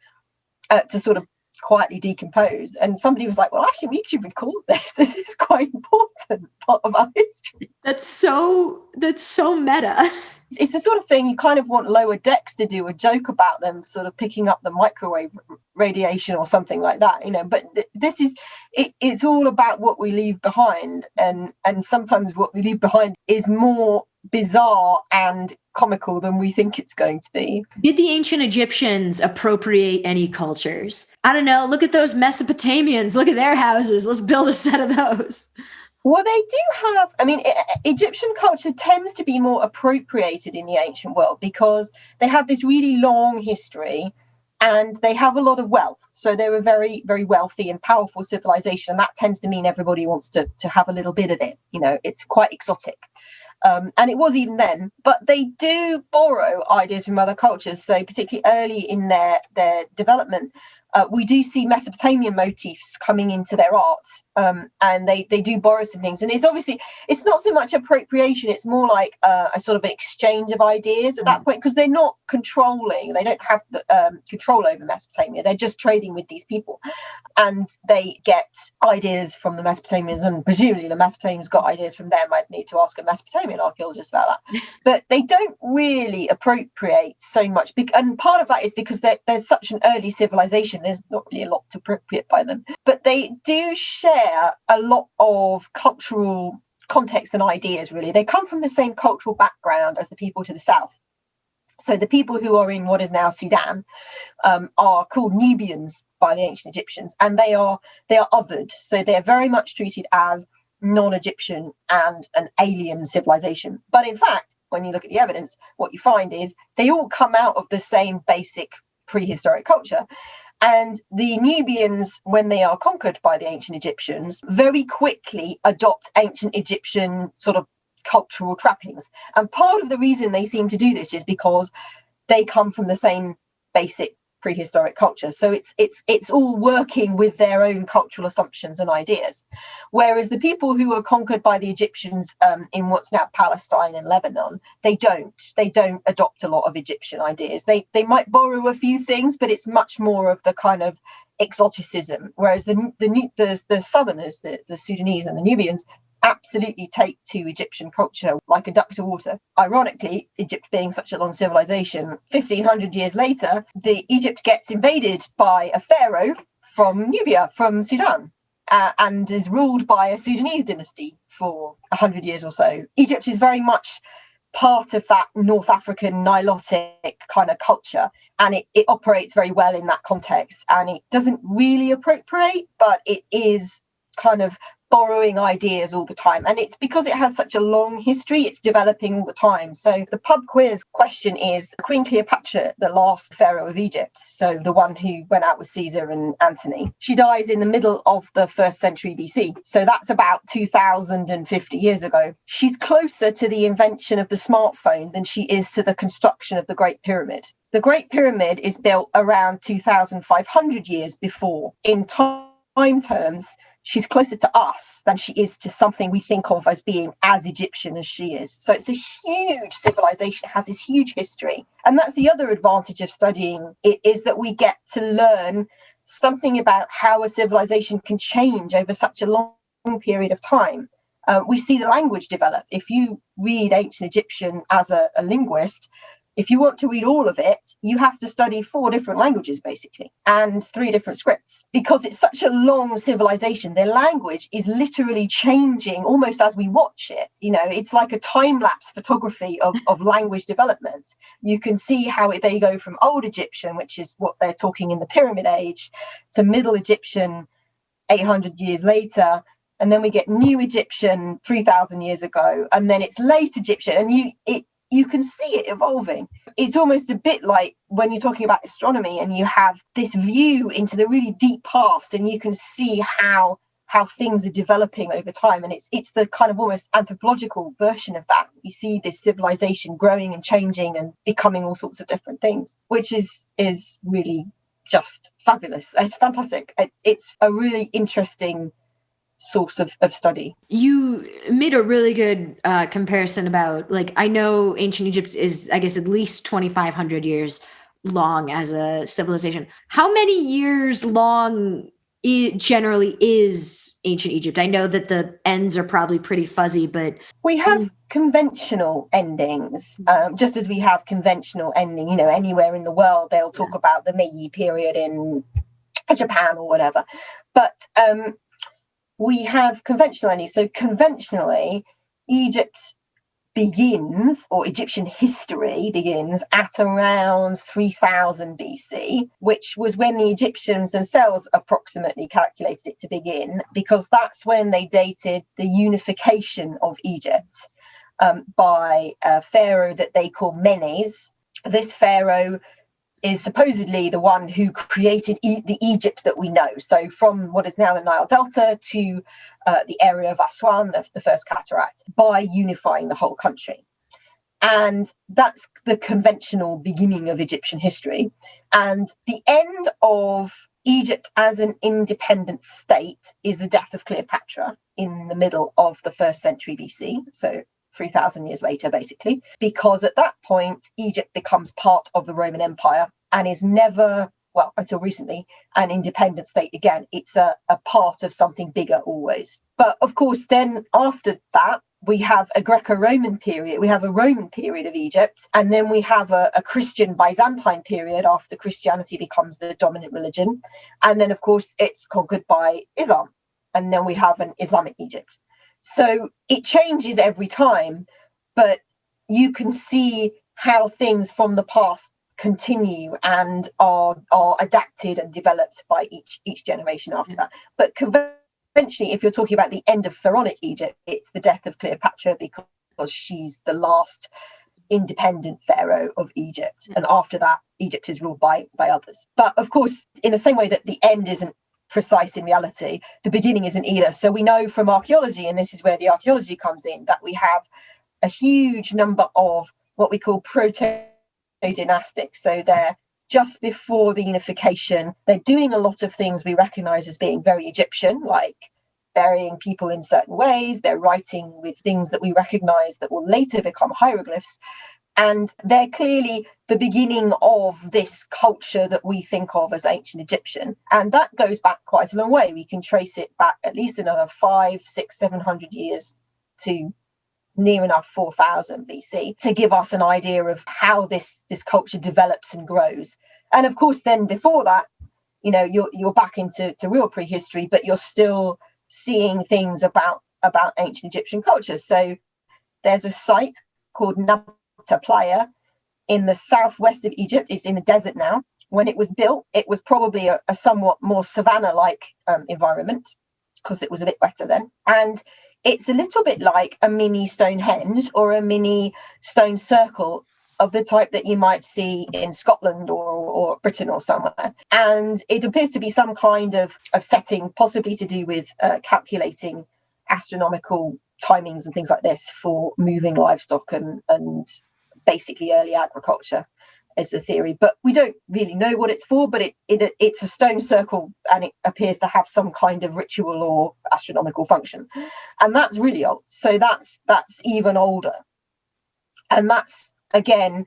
to sort of quietly decompose. And somebody was like, well, actually, we should record this. This is quite important part of our history. That's so meta. It's the sort of thing you kind of want Lower Decks to do a joke about them sort of picking up the microwave radiation or something like that, you know. But this is it's all about what we leave behind, and sometimes what we leave behind is more bizarre and comical than we think it's going to be. Did the ancient Egyptians appropriate any cultures? I don't know. Look at those Mesopotamians. Look at their houses. Let's build a set of those. Well, they do have, I mean, Egyptian culture tends to be more appropriated in the ancient world because they have this really long history and they have a lot of wealth. So they're a very, very wealthy and powerful civilization. And that tends to mean everybody wants to have a little bit of it. You know, it's quite exotic. And it was even then. But they do borrow ideas from other cultures. So particularly early in their development, we do see Mesopotamian motifs coming into their art, and they do borrow some things. And it's not so much appropriation, it's more like a sort of an exchange of ideas at that point, because they're not controlling, they don't have the control over Mesopotamia, they're just trading with these people. And they get ideas from the Mesopotamians, and presumably the Mesopotamians got ideas from them. I'd need to ask a Mesopotamian archaeologist about that. But they don't really appropriate so much. And part of that is because there's such an early civilization. There's not really a lot to appropriate by them, but they do share a lot of cultural context and ideas, really. They come from the same cultural background as the people to the south. So the people who are in what is now Sudan are called Nubians by the ancient Egyptians, and they are othered. So they're very much treated as non-Egyptian and an alien civilization. But in fact, when you look at the evidence, what you find is they all come out of the same basic prehistoric culture. And the Nubians, when they are conquered by the ancient Egyptians, very quickly adopt ancient Egyptian sort of cultural trappings. And part of the reason they seem to do this is because they come from the same basic prehistoric culture. So it's all working with their own cultural assumptions and ideas. Whereas the people who were conquered by the Egyptians in what's now Palestine and Lebanon, they don't adopt a lot of Egyptian ideas. They might borrow a few things, but it's much more of the kind of exoticism. Whereas the Southerners, the Sudanese and the Nubians, absolutely take to Egyptian culture like a duck to water. Ironically, Egypt being such a long civilization, 1500 years later, Egypt gets invaded by a pharaoh from Nubia, from Sudan. And is ruled by a Sudanese dynasty for 100 years or so. Egypt is very much part of that North African Nilotic kind of culture, and it operates very well in that context, and it doesn't really appropriate, but it is kind of borrowing ideas all the time, and it's because it has such a long history, it's developing all the time. So the pub quiz question is Queen Cleopatra, the last pharaoh of Egypt, so the one who went out with Caesar and Antony, she dies in the middle of the 1st century BC, so that's about 2050 years ago. She's closer to the invention of the smartphone than she is to the construction of the Great Pyramid. The Great Pyramid is built around 2,500 years before. In time terms, she's closer to us than she is to something we think of as being as Egyptian as she is. So it's a huge civilization, has this huge history. And that's the other advantage of studying it, is that we get to learn something about how a civilization can change over such a long period of time. We see the language develop. If you read ancient Egyptian as a linguist, if you want to read all of it, you have to study 4 different languages, basically, and 3 different scripts. Because it's such a long civilization, their language is literally changing almost as we watch it. You know, it's like a time-lapse photography of language development. You can see how they go from Old Egyptian, which is what they're talking in the Pyramid Age, to Middle Egyptian 800 years later, and then we get New Egyptian 3,000 years ago, and then it's Late Egyptian, and you can see it evolving. It's almost a bit like when you're talking about astronomy and you have this view into the really deep past, and you can see how things are developing over time. And it's the kind of almost anthropological version of that. You see this civilization growing and changing and becoming all sorts of different things, which is really just fabulous. It's fantastic. It's a really interesting source of study. You made a really good comparison about, like, I know ancient Egypt is, I guess, at least 2,500 years long as a civilization. How many years long generally is ancient Egypt? I know that the ends are probably pretty fuzzy, but we have conventional endings, just as we have conventional ending, you know, anywhere in the world they'll talk about the Meiji period in Japan or whatever, but we have conventional endings. So conventionally, Egypt begins, or Egyptian history begins, at around 3000 BC, which was when the Egyptians themselves approximately calculated it to begin, because that's when they dated the unification of Egypt by a pharaoh that they call Menes. This pharaoh is supposedly the one who created the Egypt that we know. So from what is now the Nile Delta to the area of Aswan, the first cataract, by unifying the whole country. And that's the conventional beginning of Egyptian history. And the end of Egypt as an independent state is the death of Cleopatra in the middle of the 1st century BC. So 3,000 years later, basically, because at that point, Egypt becomes part of the Roman Empire and is never, well, until recently, an independent state again. It's a part of something bigger always. But of course, then after that, we have a Greco-Roman period, we have a Roman period of Egypt, and then we have a Christian Byzantine period after Christianity becomes the dominant religion. And then, of course, it's conquered by Islam. And then we have an Islamic Egypt. So it changes every time, but you can see how things from the past continue and are adapted and developed by each generation after that. But conventionally, if you're talking about the end of Pharaonic Egypt, it's the death of Cleopatra because she's the last independent pharaoh of Egypt. And after that, Egypt is ruled by others. But of course, in the same way that the end isn't precise in reality, the beginning isn't either. So we know from archaeology, and this is where the archaeology comes in, that we have a huge number of what we call proto-dynastics. So they're just before the unification. They're doing a lot of things we recognize as being very Egyptian, like burying people in certain ways. They're writing with things that we recognize that will later become hieroglyphs. And they're clearly the beginning of this culture that we think of as ancient Egyptian. And that goes back quite a long way. We can trace it back at least another 500, 600, 700 years to near enough 4000 BC to give us an idea of how this culture develops and grows. And of course, then before that, you're back into real prehistory, but you're still seeing things about ancient Egyptian culture. So there's a site called Nabta Playa in the southwest of Egypt. It's in the desert now. When it was built, it was probably a somewhat more savanna-like environment because it was a bit wetter then. And it's a little bit like a mini Stonehenge or a mini stone circle of the type that you might see in Scotland or Britain or somewhere. And it appears to be some kind of setting, possibly to do with calculating astronomical timings and things like this for moving livestock and basically early agriculture is the theory. But we don't really know what it's for, but it's a stone circle and it appears to have some kind of ritual or astronomical function. And that's really old. So that's even older. And that's, again,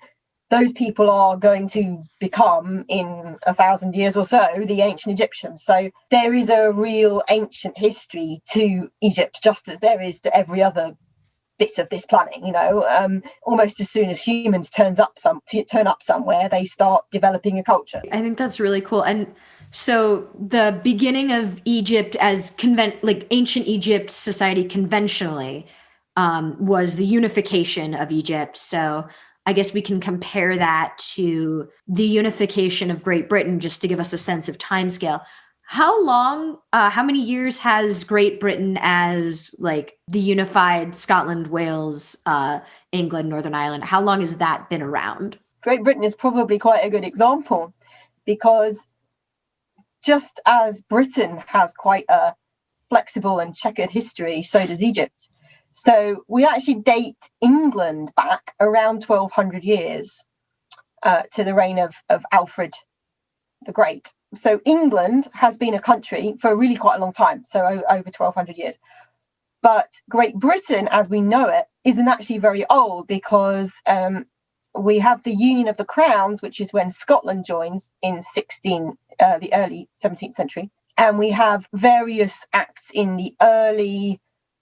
those people are going to become, in 1,000 years or so, the ancient Egyptians. So there is a real ancient history to Egypt, just as there is to every other bit of this planet. Almost as soon as humans turn up somewhere, they start developing a culture. I think that's really cool. And so the beginning of Egypt as ancient Egypt society conventionally was the unification of Egypt. So I guess we can compare that to the unification of Great Britain, just to give us a sense of timescale. How many years has Great Britain as the unified Scotland, Wales, England, Northern Ireland? How long has that been around? Great Britain is probably quite a good example, because just as Britain has quite a flexible and checkered history, so does Egypt. So we actually date England back around 1200 years to the reign of Alfred the Great. So England has been a country for really quite a long time, so over 1200 years. But Great Britain, as we know it, isn't actually very old, because we have the Union of the Crowns, which is when Scotland joins in the early 17th century. And we have various acts in the early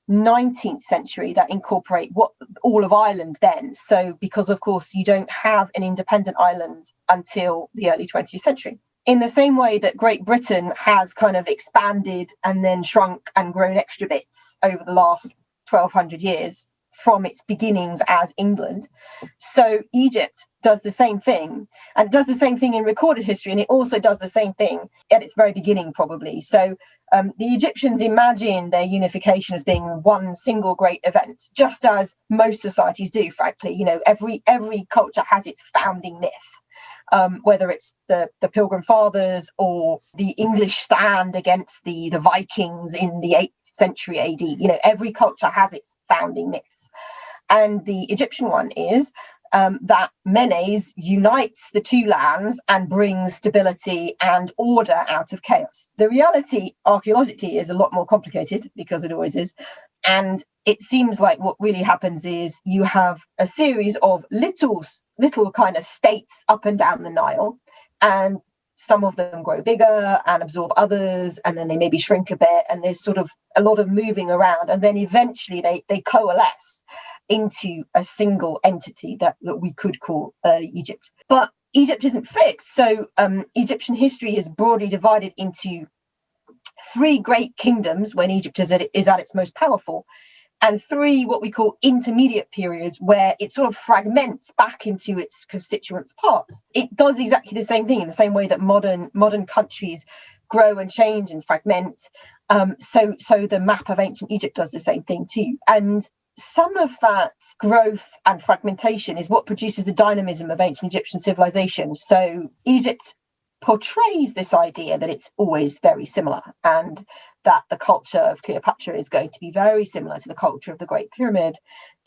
19th century that incorporate all of Ireland then. So because, of course, you don't have an independent Ireland until the early 20th century. In the same way that Great Britain has kind of expanded and then shrunk and grown extra bits over the last 1200 years from its beginnings as England, so Egypt does the same thing. And it does the same thing in recorded history, and it also does the same thing at its very beginning, probably. So the Egyptians imagine their unification as being one single great event, just as most societies do, frankly. Every culture has its founding myth. Whether it's the Pilgrim Fathers or the English stand against the Vikings in the 8th century AD. Every culture has its founding myths. And the Egyptian one is that Menes unites the two lands and brings stability and order out of chaos. The reality, archaeologically, is a lot more complicated, because it always is. And it seems like what really happens is you have a series of little kind of states up and down the Nile, and some of them grow bigger and absorb others, and then they maybe shrink a bit, and there's sort of a lot of moving around, and then eventually they coalesce into a single entity that we could call early Egypt. But Egypt isn't fixed. So Egyptian history is broadly divided into 3 great kingdoms when Egypt is at its most powerful, and 3 what we call intermediate periods, where it sort of fragments back into its constituent parts. It does exactly the same thing in the same way that modern countries grow and change and fragment. So the map of ancient Egypt does the same thing too. And some of that growth and fragmentation is what produces the dynamism of ancient Egyptian civilization. So Egypt portrays this idea that it's always very similar, and that the culture of Cleopatra is going to be very similar to the culture of the Great Pyramid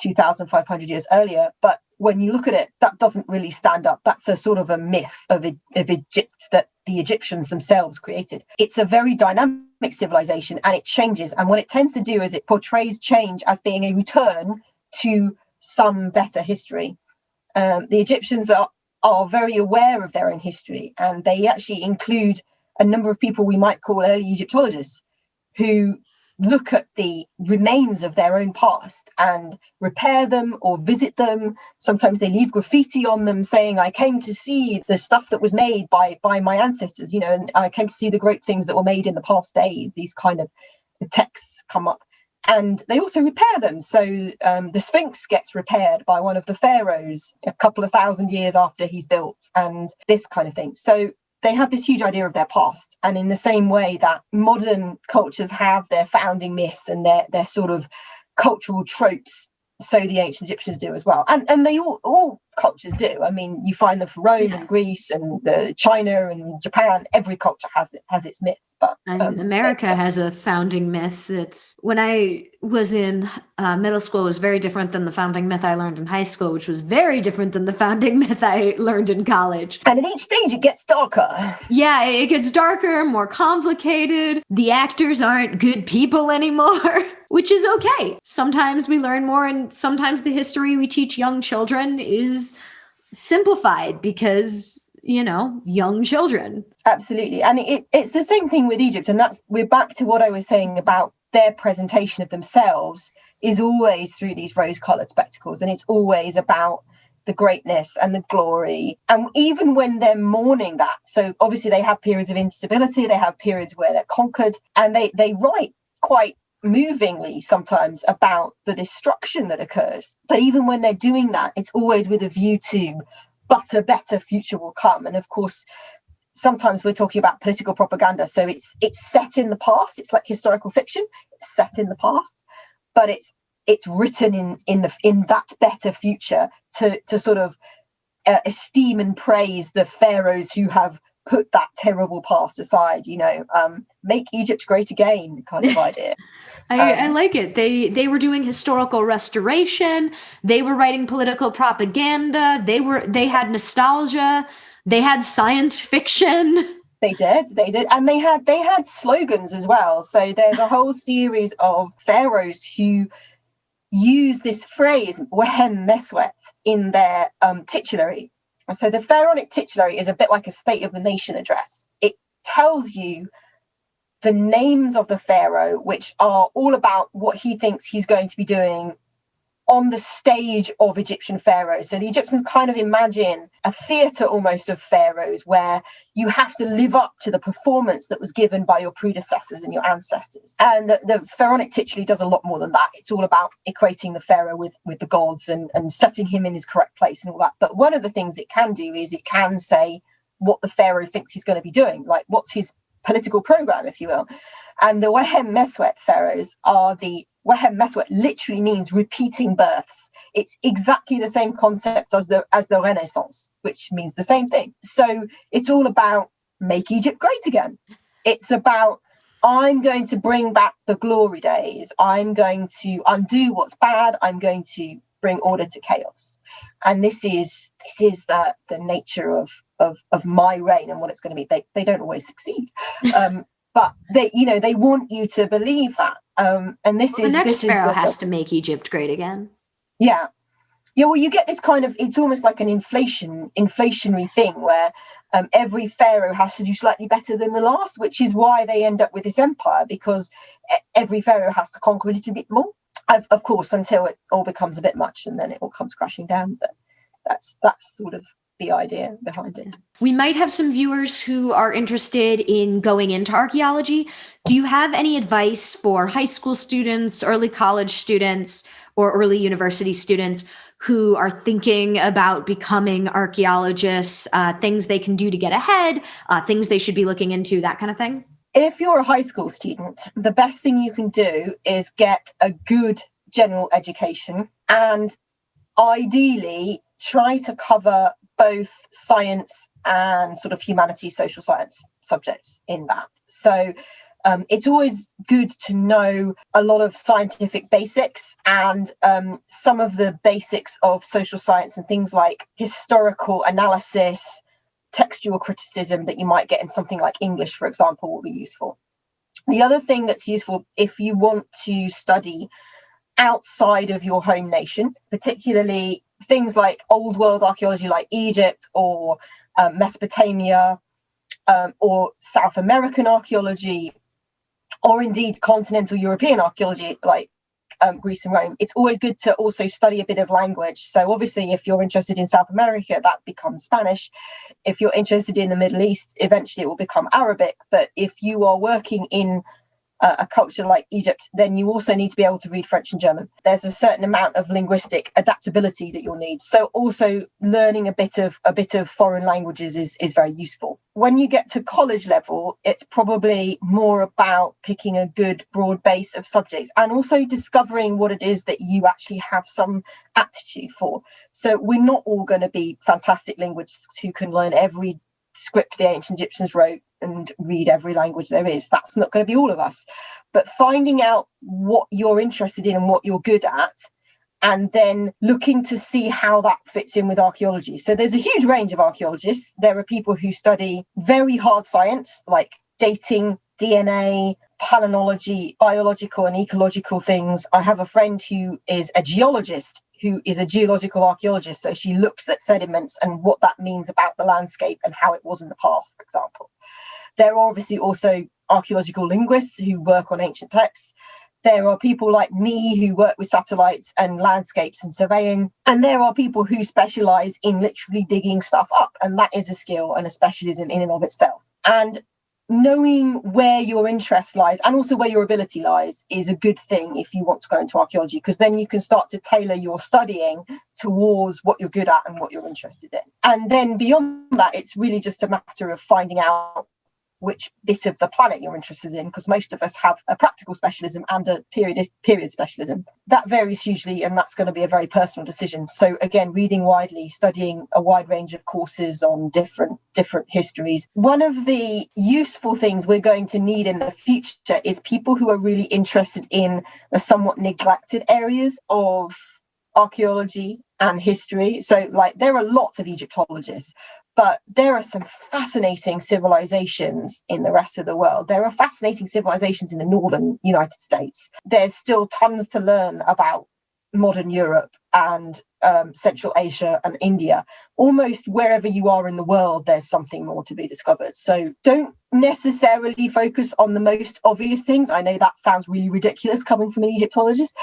2,500 years earlier. But when you look at it, that doesn't really stand up. That's a sort of a myth of Egypt that the Egyptians themselves created. It's a very dynamic civilization, and it changes. And what it tends to do is it portrays change as being a return to some better history. The Egyptians are very aware of their own history, and they actually include a number of people we might call early Egyptologists who look at the remains of their own past and repair them or visit them. Sometimes they leave graffiti on them saying, I came to see the stuff that was made by my ancestors, and I came to see the great things that were made in the past days. These kind of texts come up. And they also repair them. So the Sphinx gets repaired by one of the pharaohs a couple of thousand years after he's built, and this kind of thing. So they have this huge idea of their past. And in the same way that modern cultures have their founding myths and their sort of cultural tropes, so the ancient Egyptians do as well. And they all cultures do. I mean, you find them for Rome and Greece and China and Japan. Every culture has its myths. But America has a founding myth that's, when I was in middle school, was very different than the founding myth I learned in high school, which was very different than the founding myth I learned in college. And at each stage, it gets darker. Yeah, it gets darker, more complicated. The actors aren't good people anymore, which is okay. Sometimes we learn more, and sometimes the history we teach young children is simplified because, young children. Absolutely. And it's the same thing with Egypt. And we're back to what I was saying about their presentation of themselves is always through these rose-colored spectacles. And it's always about the greatness and the glory. And even when they're mourning that, so obviously they have periods of instability, they have periods where they're conquered, and they write quite movingly sometimes about the destruction that occurs. But even when they're doing that, it's always with a view to, but a better future will come. And of course, sometimes we're talking about political propaganda. So it's set in the past. It's like historical fiction. It's set in the past, but it's written in that better future to sort of esteem and praise the pharaohs who have put that terrible past aside, make Egypt great again kind of idea. I like it. They were doing historical restoration. They were writing political propaganda. They had nostalgia. They had science fiction. They did. And they had slogans as well. So there's a whole series of pharaohs who use this phrase, Wehem Meswet, in their titulary. So the pharaonic titulary is a bit like a State of the Nation address. It tells you the names of the pharaoh, which are all about what he thinks he's going to be doing on the stage of Egyptian pharaohs. So the Egyptians kind of imagine a theatre almost of pharaohs where you have to live up to the performance that was given by your predecessors and your ancestors. And the pharaonic titulary does a lot more than that. It's all about equating the pharaoh with the gods and setting him in his correct place and all that. But one of the things it can do is it can say what the pharaoh thinks he's going to be doing, like what's his political program, if you will. And the Wehem Meswet pharaohs are Wehem Meswet literally means repeating births. It's exactly the same concept as the Renaissance, which means the same thing. So it's all about make Egypt great again. It's about I'm going to bring back the glory days. I'm going to undo what's bad. I'm going to bring order to chaos. And this is the nature of my reign and what it's going to be. They don't always succeed. But they want you to believe that. And the next pharaoh has to make Egypt great again. Yeah. Well, you get this kind of, it's almost like an inflationary thing where every pharaoh has to do slightly better than the last, which is why they end up with this empire, because every pharaoh has to conquer a little bit more, of course, until it all becomes a bit much and then it all comes crashing down. But that's sort of the idea behind it. We might have some viewers who are interested in going into archaeology. Do you have any advice for high school students, early college students, or early university students who are thinking about becoming archaeologists, things they can do to get ahead, things they should be looking into, that kind of thing? If you're a high school student, the best thing you can do is get a good general education and ideally try to cover both science and sort of humanities, social science subjects in that. So it's always good to know a lot of scientific basics and some of the basics of social science and things like historical analysis, textual criticism that you might get in something like English, for example, will be useful. The other thing that's useful if you want to study outside of your home nation, particularly things like old world archaeology, like Egypt or Mesopotamia, or South American archaeology, or indeed continental European archaeology, like Greece and Rome, it's always good to also study a bit of language. So obviously, if you're interested in South America, that becomes Spanish. If you're interested in the Middle East, eventually it will become Arabic. But if you are working in a culture like Egypt, then you also need to be able to read French and German. There's a certain amount of linguistic adaptability that you'll need. So also learning a bit of foreign languages is very useful. When you get to college level, it's probably more about picking a good broad base of subjects and also discovering what it is that you actually have some aptitude for. So we're not all going to be fantastic linguists who can learn every script the ancient Egyptians wrote and read every language there is. That's not going to be all of us. But finding out what you're interested in and what you're good at, and then looking to see how that fits in with archaeology. So there's a huge range of archaeologists. There are people who study very hard science, like dating, DNA, palynology, biological and ecological things. I have a friend who is a geologist, who is a geological archaeologist. So she looks at sediments and what that means about the landscape and how it was in the past, for example. There are obviously also archaeological linguists who work on ancient texts. There are people like me who work with satellites and landscapes and surveying. And there are people who specialize in literally digging stuff up. And that is a skill and a specialism in and of itself. And knowing where your interest lies and also where your ability lies is a good thing if you want to go into archaeology, because then you can start to tailor your studying towards what you're good at and what you're interested in. And then beyond that, it's really just a matter of finding out which bit of the planet you're interested in, because most of us have a practical specialism and a period specialism. That varies hugely, and that's going to be a very personal decision. So again, reading widely, studying a wide range of courses on different histories. One of the useful things we're going to need in the future is people who are really interested in the somewhat neglected areas of archaeology and history. So like there are lots of Egyptologists, but there are some fascinating civilizations in the rest of the world. There are fascinating civilizations in the northern United States. There's still tons to learn about modern Europe and Central Asia and India. Almost wherever you are in the world, there's something more to be discovered. So don't necessarily focus on the most obvious things. I know that sounds really ridiculous coming from an Egyptologist,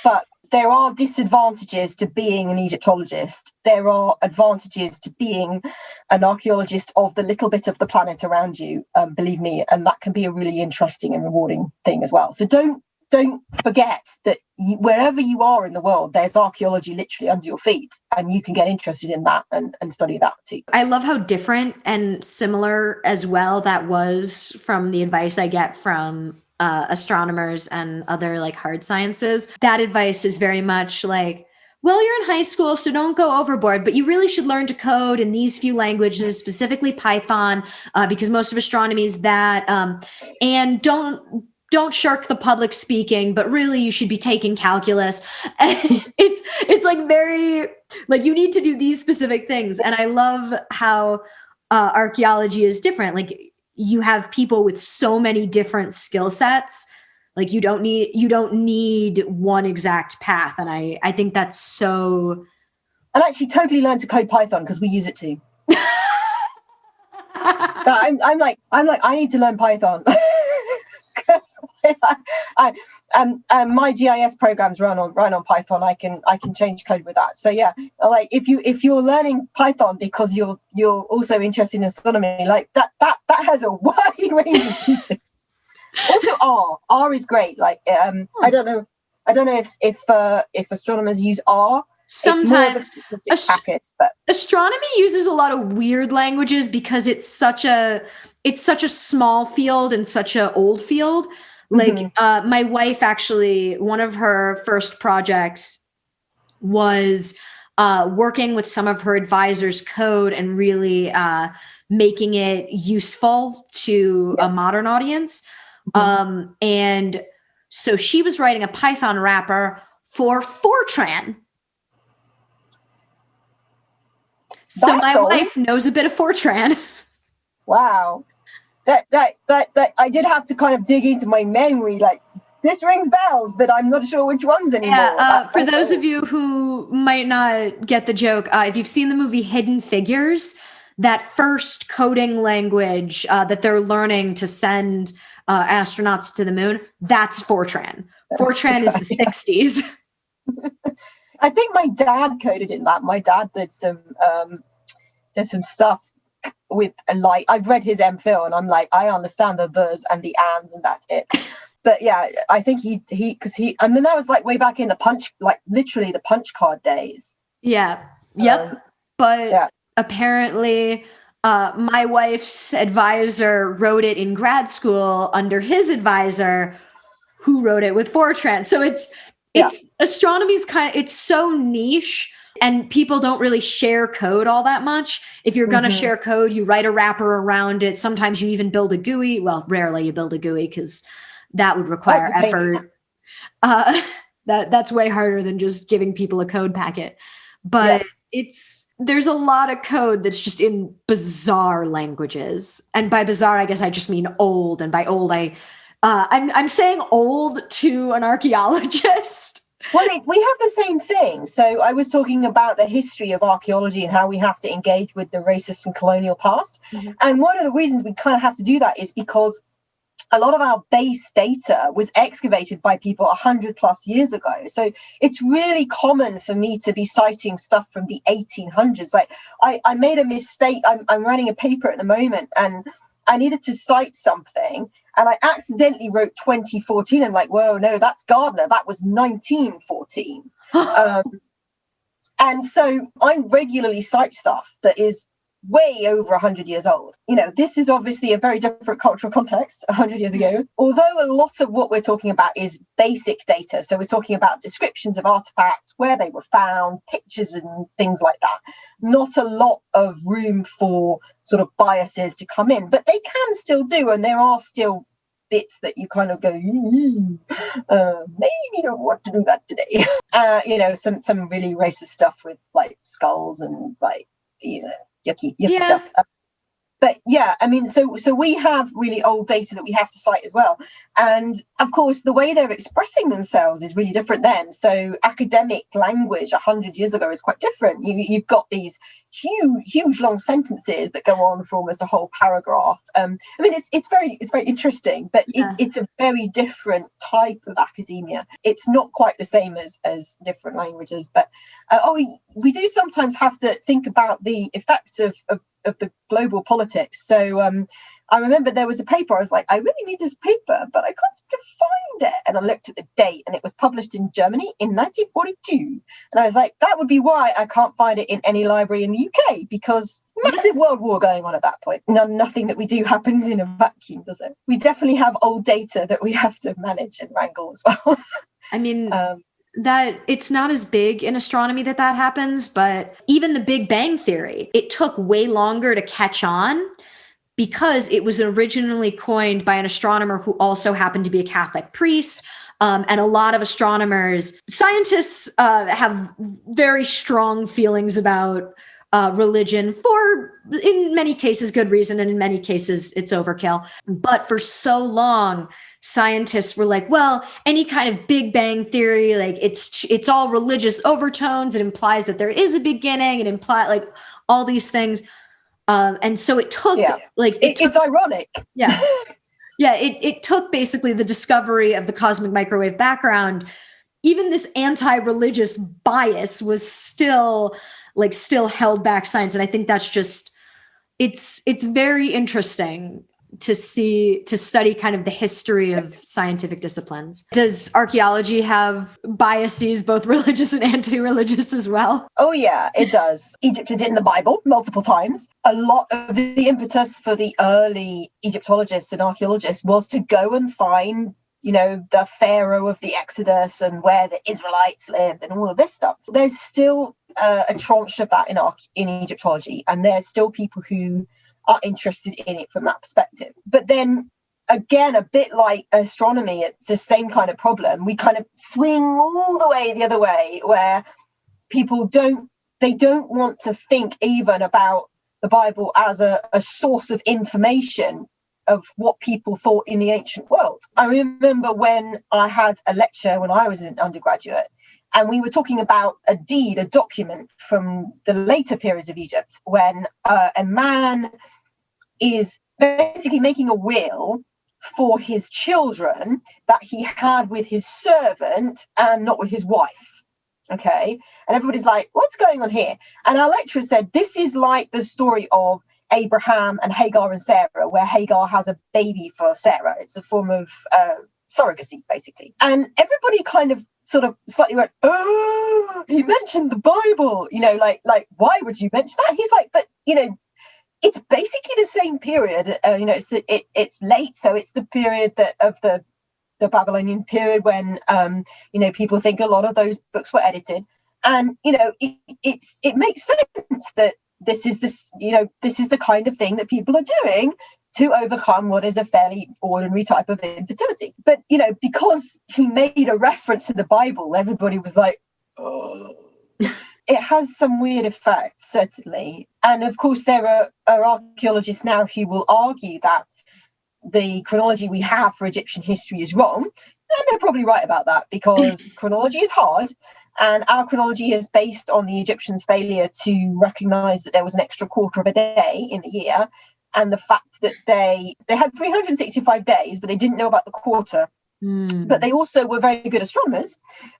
but there are disadvantages to being an Egyptologist. There are advantages to being an archaeologist of the little bit of the planet around you, believe me, and that can be a really interesting and rewarding thing as well. So don't forget that wherever you are in the world, there's archaeology literally under your feet, and you can get interested in that and study that too. I love how different and similar as well that was from the advice I get from astronomers and other like hard sciences. That advice is very much like, well, you're in high school, so don't go overboard, but you really should learn to code in these few languages, specifically Python, because most of astronomy is that, and don't shirk the public speaking, but really you should be taking calculus. It's like very, like you need to do these specific things. And I love how archaeology is different. Like you have people with so many different skill sets. Like you don't need one exact path. And I think that's so. And actually totally learn to code Python because we use it too. I'm like, I need to learn Python. My GIS programs run on Python. I can change code with that. So yeah, like if you're learning Python because you're also interested in astronomy, like that has a wide range of uses. Also R is great. Like I don't know if astronomers use R. Sometimes it's more of a statistics packet, but astronomy uses a lot of weird languages because it's such a small field and such an old field. Like my wife actually, one of her first projects was working with some of her advisors' code and really making it useful to a modern audience. And so she was writing a Python wrapper for Fortran. So my wife knows a bit of Fortran. Wow. That I did have to kind of dig into my memory, like this rings bells, but I'm not sure which ones anymore. Yeah, for those of you who might not get the joke, if you've seen the movie Hidden Figures, that first coding language that they're learning to send astronauts to the moon, that's Fortran. Fortran is the 60s. I think my dad coded in that. My dad did some stuff with a light. I've read his MPhil and I'm like, I understand the thes and the ands and that's it. But yeah, I think I mean, that was like way back in literally the punch card days. Yeah. Yep. But apparently my wife's advisor wrote it in grad school under his advisor who wrote it with Fortran. So it's astronomy's it's so niche and people don't really share code all that much. If you're going to share code, you write a wrapper around it. Sometimes you even build a GUI. Well, rarely you build a GUI because that would require effort. That's way harder than just giving people a code packet. But there's a lot of code that's just in bizarre languages. And by bizarre, I guess I just mean old. And by old, I'm saying old to an archaeologist. Well, we have the same thing. So I was talking about the history of archaeology and how we have to engage with the racist and colonial past. And one of the reasons we kind of have to do that is because a lot of our base data was excavated by people 100 plus years ago. So it's really common for me to be citing stuff from the 1800s. Like I made a mistake. I'm writing a paper at the moment and I needed to cite something and I accidentally wrote 2014. I'm like, whoa, no, that's Gardner. That was 1914. And so I regularly cite stuff that is way over 100 years old. You know, this is obviously a very different cultural context 100 years ago, although a lot of what we're talking about is basic data. So we're talking about descriptions of artifacts, where they were found, pictures and things like that. Not a lot of room for sort of biases to come in, but they can still do, and there are still bits that you kind of go, maybe don't want to do that today. You know, some really racist stuff with like skulls and like, you know, yucky stuff. But yeah, I mean, so we have really old data that we have to cite as well. And of course, the way they're expressing themselves is really different then. So academic language 100 years ago is quite different. You've got these huge long sentences that go on for almost a whole paragraph. I mean, it's very interesting, but it's a very different type of academia. It's not quite the same as different languages. But we do sometimes have to think about the effects of the global politics. So I remember there was a paper, I was like, I really need this paper, but I can't seem to find it. And I looked at the date and it was published in Germany in 1942. And I was like, that would be why I can't find it in any library in the UK, because massive world war going on at that point. Nothing that we do happens in a vacuum, does it? We definitely have old data that we have to manage and wrangle as well. I mean, that it's not as big in astronomy that happens, but even the Big Bang Theory, it took way longer to catch on because it was originally coined by an astronomer who also happened to be a Catholic priest. And a lot of scientists have very strong feelings about religion for, in many cases, good reason, and in many cases, it's overkill. But for so long, scientists were like, well, any kind of Big Bang Theory, like it's all religious overtones. It implies that there is a beginning. It implies like all these things. And so it took it's ironic. Yeah. Yeah. It took basically the discovery of the cosmic microwave background. Even this anti-religious bias was still held back science. And I think that's just, it's very interesting to study kind of the history of scientific disciplines. Does archaeology have biases, both religious and anti-religious as well? Oh yeah, it does. Egypt is in the Bible multiple times. A lot of the impetus for the early Egyptologists and archaeologists was to go and find, you know, the pharaoh of the Exodus and where the Israelites lived and all of this stuff. There's still a tranche of that in Egyptology, and there's still people who are interested in it from that perspective. But then again, a bit like astronomy, it's the same kind of problem. We kind of swing all the way the other way, where people don't want to think even about the Bible as a source of information of what people thought in the ancient world. I remember when I had a lecture when I was an undergraduate, and we were talking about a deed, a document from the later periods of Egypt, when a man is basically making a will for his children that he had with his servant and not with his wife. Okay. And everybody's like, what's going on here? And our lecturer said, this is like the story of Abraham and Hagar and Sarah, where Hagar has a baby for Sarah. It's a form of surrogacy, basically. And everybody kind of sort of slightly went, oh, he mentioned the Bible, like why would you mention that? He's like, but it's basically the same period. It's late, so it's the period of the Babylonian period when people think a lot of those books were edited, and it makes sense that this is the kind of thing that people are doing to overcome what is a fairly ordinary type of infertility. But because he made a reference to the Bible, everybody was like, oh. It has some weird effects, certainly. And of course, there are archaeologists now who will argue that the chronology we have for Egyptian history is wrong. And they're probably right about that, because chronology is hard. And our chronology is based on the Egyptians' failure to recognize that there was an extra quarter of a day in the year. And the fact that they had 365 days, but they didn't know about the quarter. But they also were very good astronomers,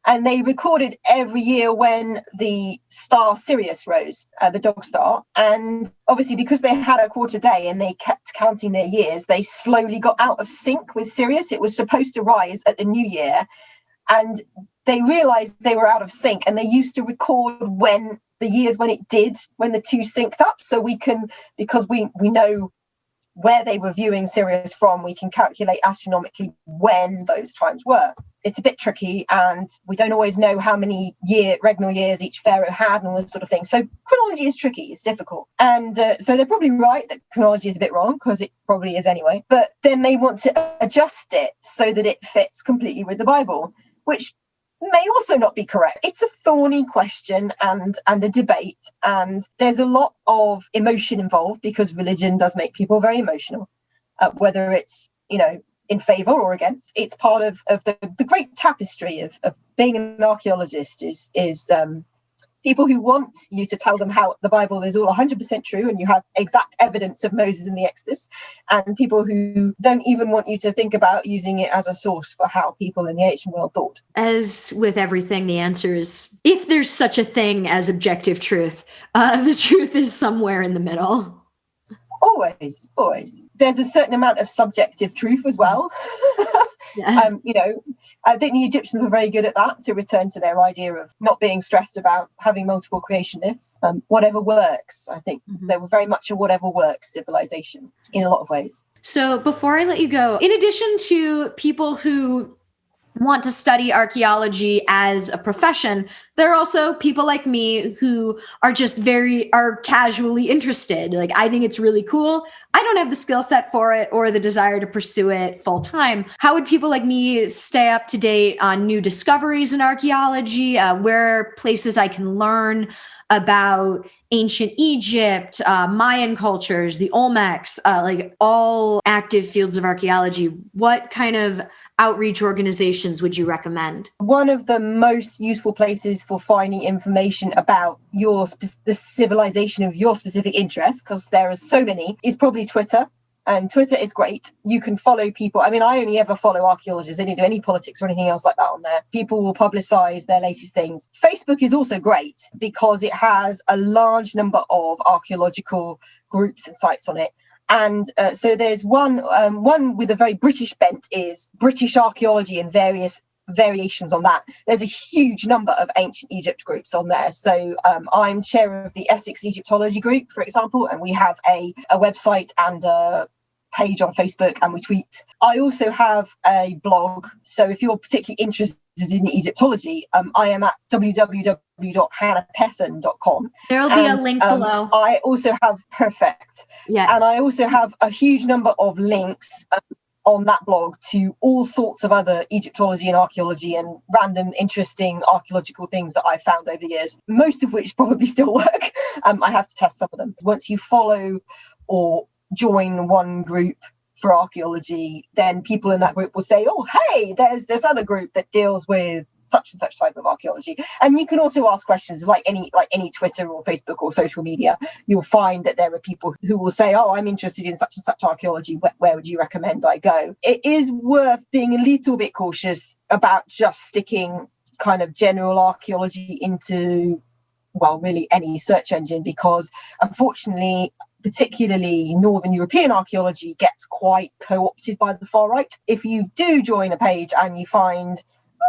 and they recorded every year when the star Sirius rose, the dog star. And obviously, because they had a quarter day and they kept counting their years, they slowly got out of sync with Sirius. It was supposed to rise at the new year, and they realized they were out of sync, and they used to record when the years when the two synced up, so we can, because we know where they were viewing Sirius from, we can calculate astronomically when those times were. It's a bit tricky, and we don't always know how many regnal years each pharaoh had and all this sort of thing. So chronology is tricky, it's difficult. And so they're probably right that chronology is a bit wrong, because it probably is anyway. But then they want to adjust it so that it fits completely with the Bible, which may also not be correct. It's a thorny question and a debate, and there's a lot of emotion involved, because religion does make people very emotional, whether it's in favor or against. It's part of the great tapestry of being an archaeologist is people who want you to tell them how the Bible is all 100% true and you have exact evidence of Moses in the Exodus, and people who don't even want you to think about using it as a source for how people in the ancient world thought. As with everything, the answer is, if there's such a thing as objective truth, the truth is somewhere in the middle. Always. There's a certain amount of subjective truth as well. Yeah. I think the Egyptians were very good at that, to return to their idea of not being stressed about having multiple creation myths. Whatever works. I think they were very much a whatever works civilization in a lot of ways. So before I let you go, in addition to people who want to study archaeology as a profession, there are also people like me who are just are casually interested. Like, I think it's really cool. I don't have the skill set for it or the desire to pursue it full time. How would people like me stay up to date on new discoveries in archaeology? Where are places I can learn about ancient Egypt, Mayan cultures, the Olmecs, like all active fields of archaeology? What kind of outreach organizations would you recommend? One of the most useful places for finding information about the civilization of your specific interest, because there are so many, is probably Twitter. And Twitter is great. You can follow people. I mean, I only ever follow archaeologists. They don't do any politics or anything else like that on there. People will publicize their latest things. Facebook is also great because it has a large number of archaeological groups and sites on it. And so there's one with a very British bent, is British archaeology and various variations on that. There's a huge number of ancient Egypt groups on there. So I'm chair of the Essex Egyptology group, for example, and we have a website and a page on Facebook, and we tweet. I also have a blog, so if you're particularly interested in Egyptology, I am at www.hannahpethen.com. There'll be a link below. I also have and I also have a huge number of links on that blog to all sorts of other Egyptology and archaeology and random interesting archaeological things that I've found over the years, most of which probably still work. I have to test some of them. Once you follow or join one group, for archaeology, then people in that group will say, oh, hey, there's this other group that deals with such and such type of archaeology. And you can also ask questions like any Twitter or Facebook or social media. You'll find that there are people who will say, oh, I'm interested in such and such archaeology. Where would you recommend I go? It is worth being a little bit cautious about just sticking kind of general archaeology into, well, really any search engine, because unfortunately, particularly Northern European archaeology gets quite co-opted by the far right. If you do join a page and you find,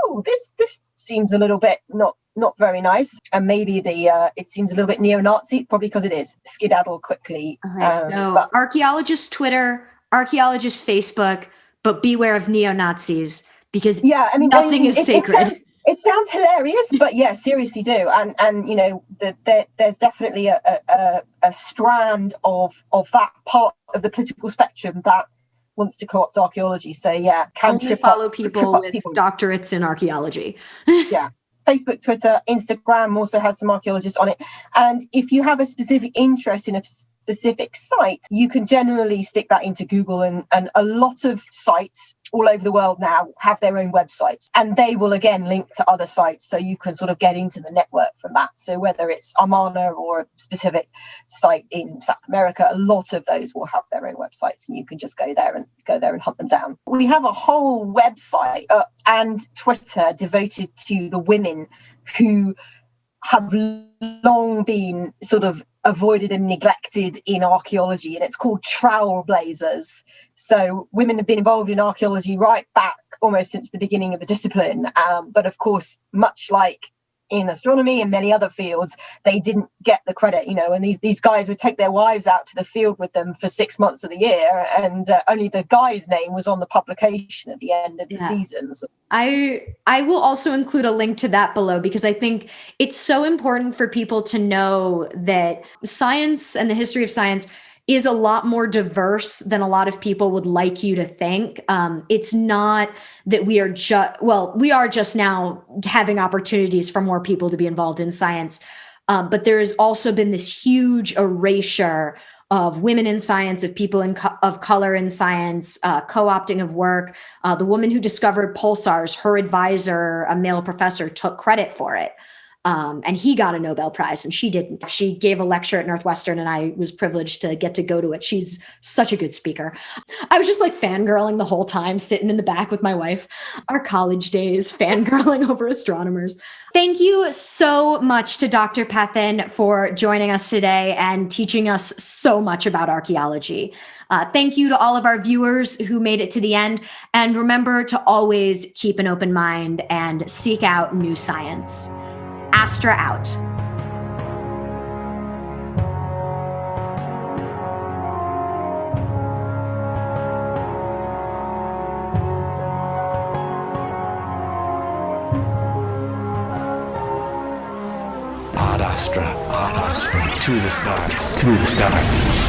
oh, this seems a little bit not very nice, and maybe it seems a little bit neo-Nazi, probably because it is, skedaddle quickly. So archaeologist Twitter, archaeologist Facebook, but beware of neo-Nazis, because nothing is sacred. It sounds hilarious, but yeah, seriously do. And you know, there's definitely a strand of that part of the political spectrum that wants to co-opt archaeology. So yeah, only follow people with doctorates in archaeology. Yeah. Facebook, Twitter, Instagram also has some archaeologists on it. And if you have a specific interest in a specific site, you can generally stick that into Google, and a lot of sites all over the world now have their own websites, and they will again link to other sites, so you can sort of get into the network from that. So whether it's Amana or a specific site in South America, a lot of those will have their own websites, and you can just go there and hunt them down. We have a whole website and Twitter devoted to the women who have long been sort of avoided and neglected in archaeology, and it's called Trailblazers. So women have been involved in archaeology right back almost since the beginning of the discipline, but of course, much like in astronomy and many other fields, they didn't get the credit, you know, and these guys would take their wives out to the field with them for 6 months of the year, and only the guy's name was on the publication at the end of the seasons. I will also include a link to that below, because I think it's so important for people to know that science and the history of science is a lot more diverse than a lot of people would like you to think. It's not that we are just now having opportunities for more people to be involved in science, but there has also been this huge erasure of women in science, of people of color in science, co-opting of work. The woman who discovered pulsars, her advisor, a male professor, took credit for it. And he got a Nobel Prize and she didn't. She gave a lecture at Northwestern and I was privileged to get to go to it. She's such a good speaker. I was just like fangirling the whole time, sitting in the back with my wife, our college days, fangirling over astronomers. Thank you so much to Dr. Pethen for joining us today and teaching us so much about archaeology. Thank you to all of our viewers who made it to the end. And remember to always keep an open mind and seek out new science. Astra out. Ad Astra, to the stars, to the stars.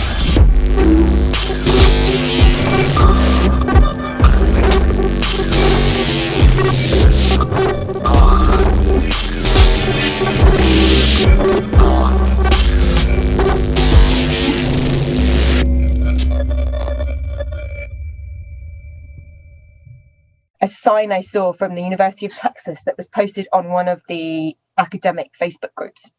A sign I saw from the University of Texas that was posted on one of the academic Facebook groups,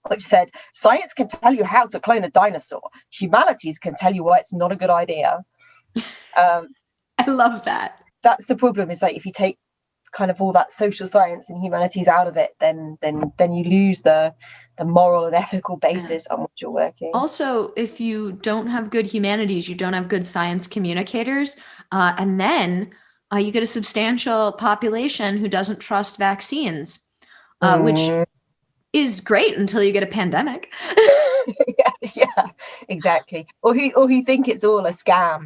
which said, "Science can tell you how to clone a dinosaur. Humanities can tell you why it's not a good idea." I love that. That's the problem, is that if you take kind of all that social science and humanities out of it, then you lose the moral and ethical basis on which you're working. Also, if you don't have good humanities, you don't have good science communicators, and then you get a substantial population who doesn't trust vaccines, which is great until you get a pandemic. yeah, exactly. Or who think it's all a scam.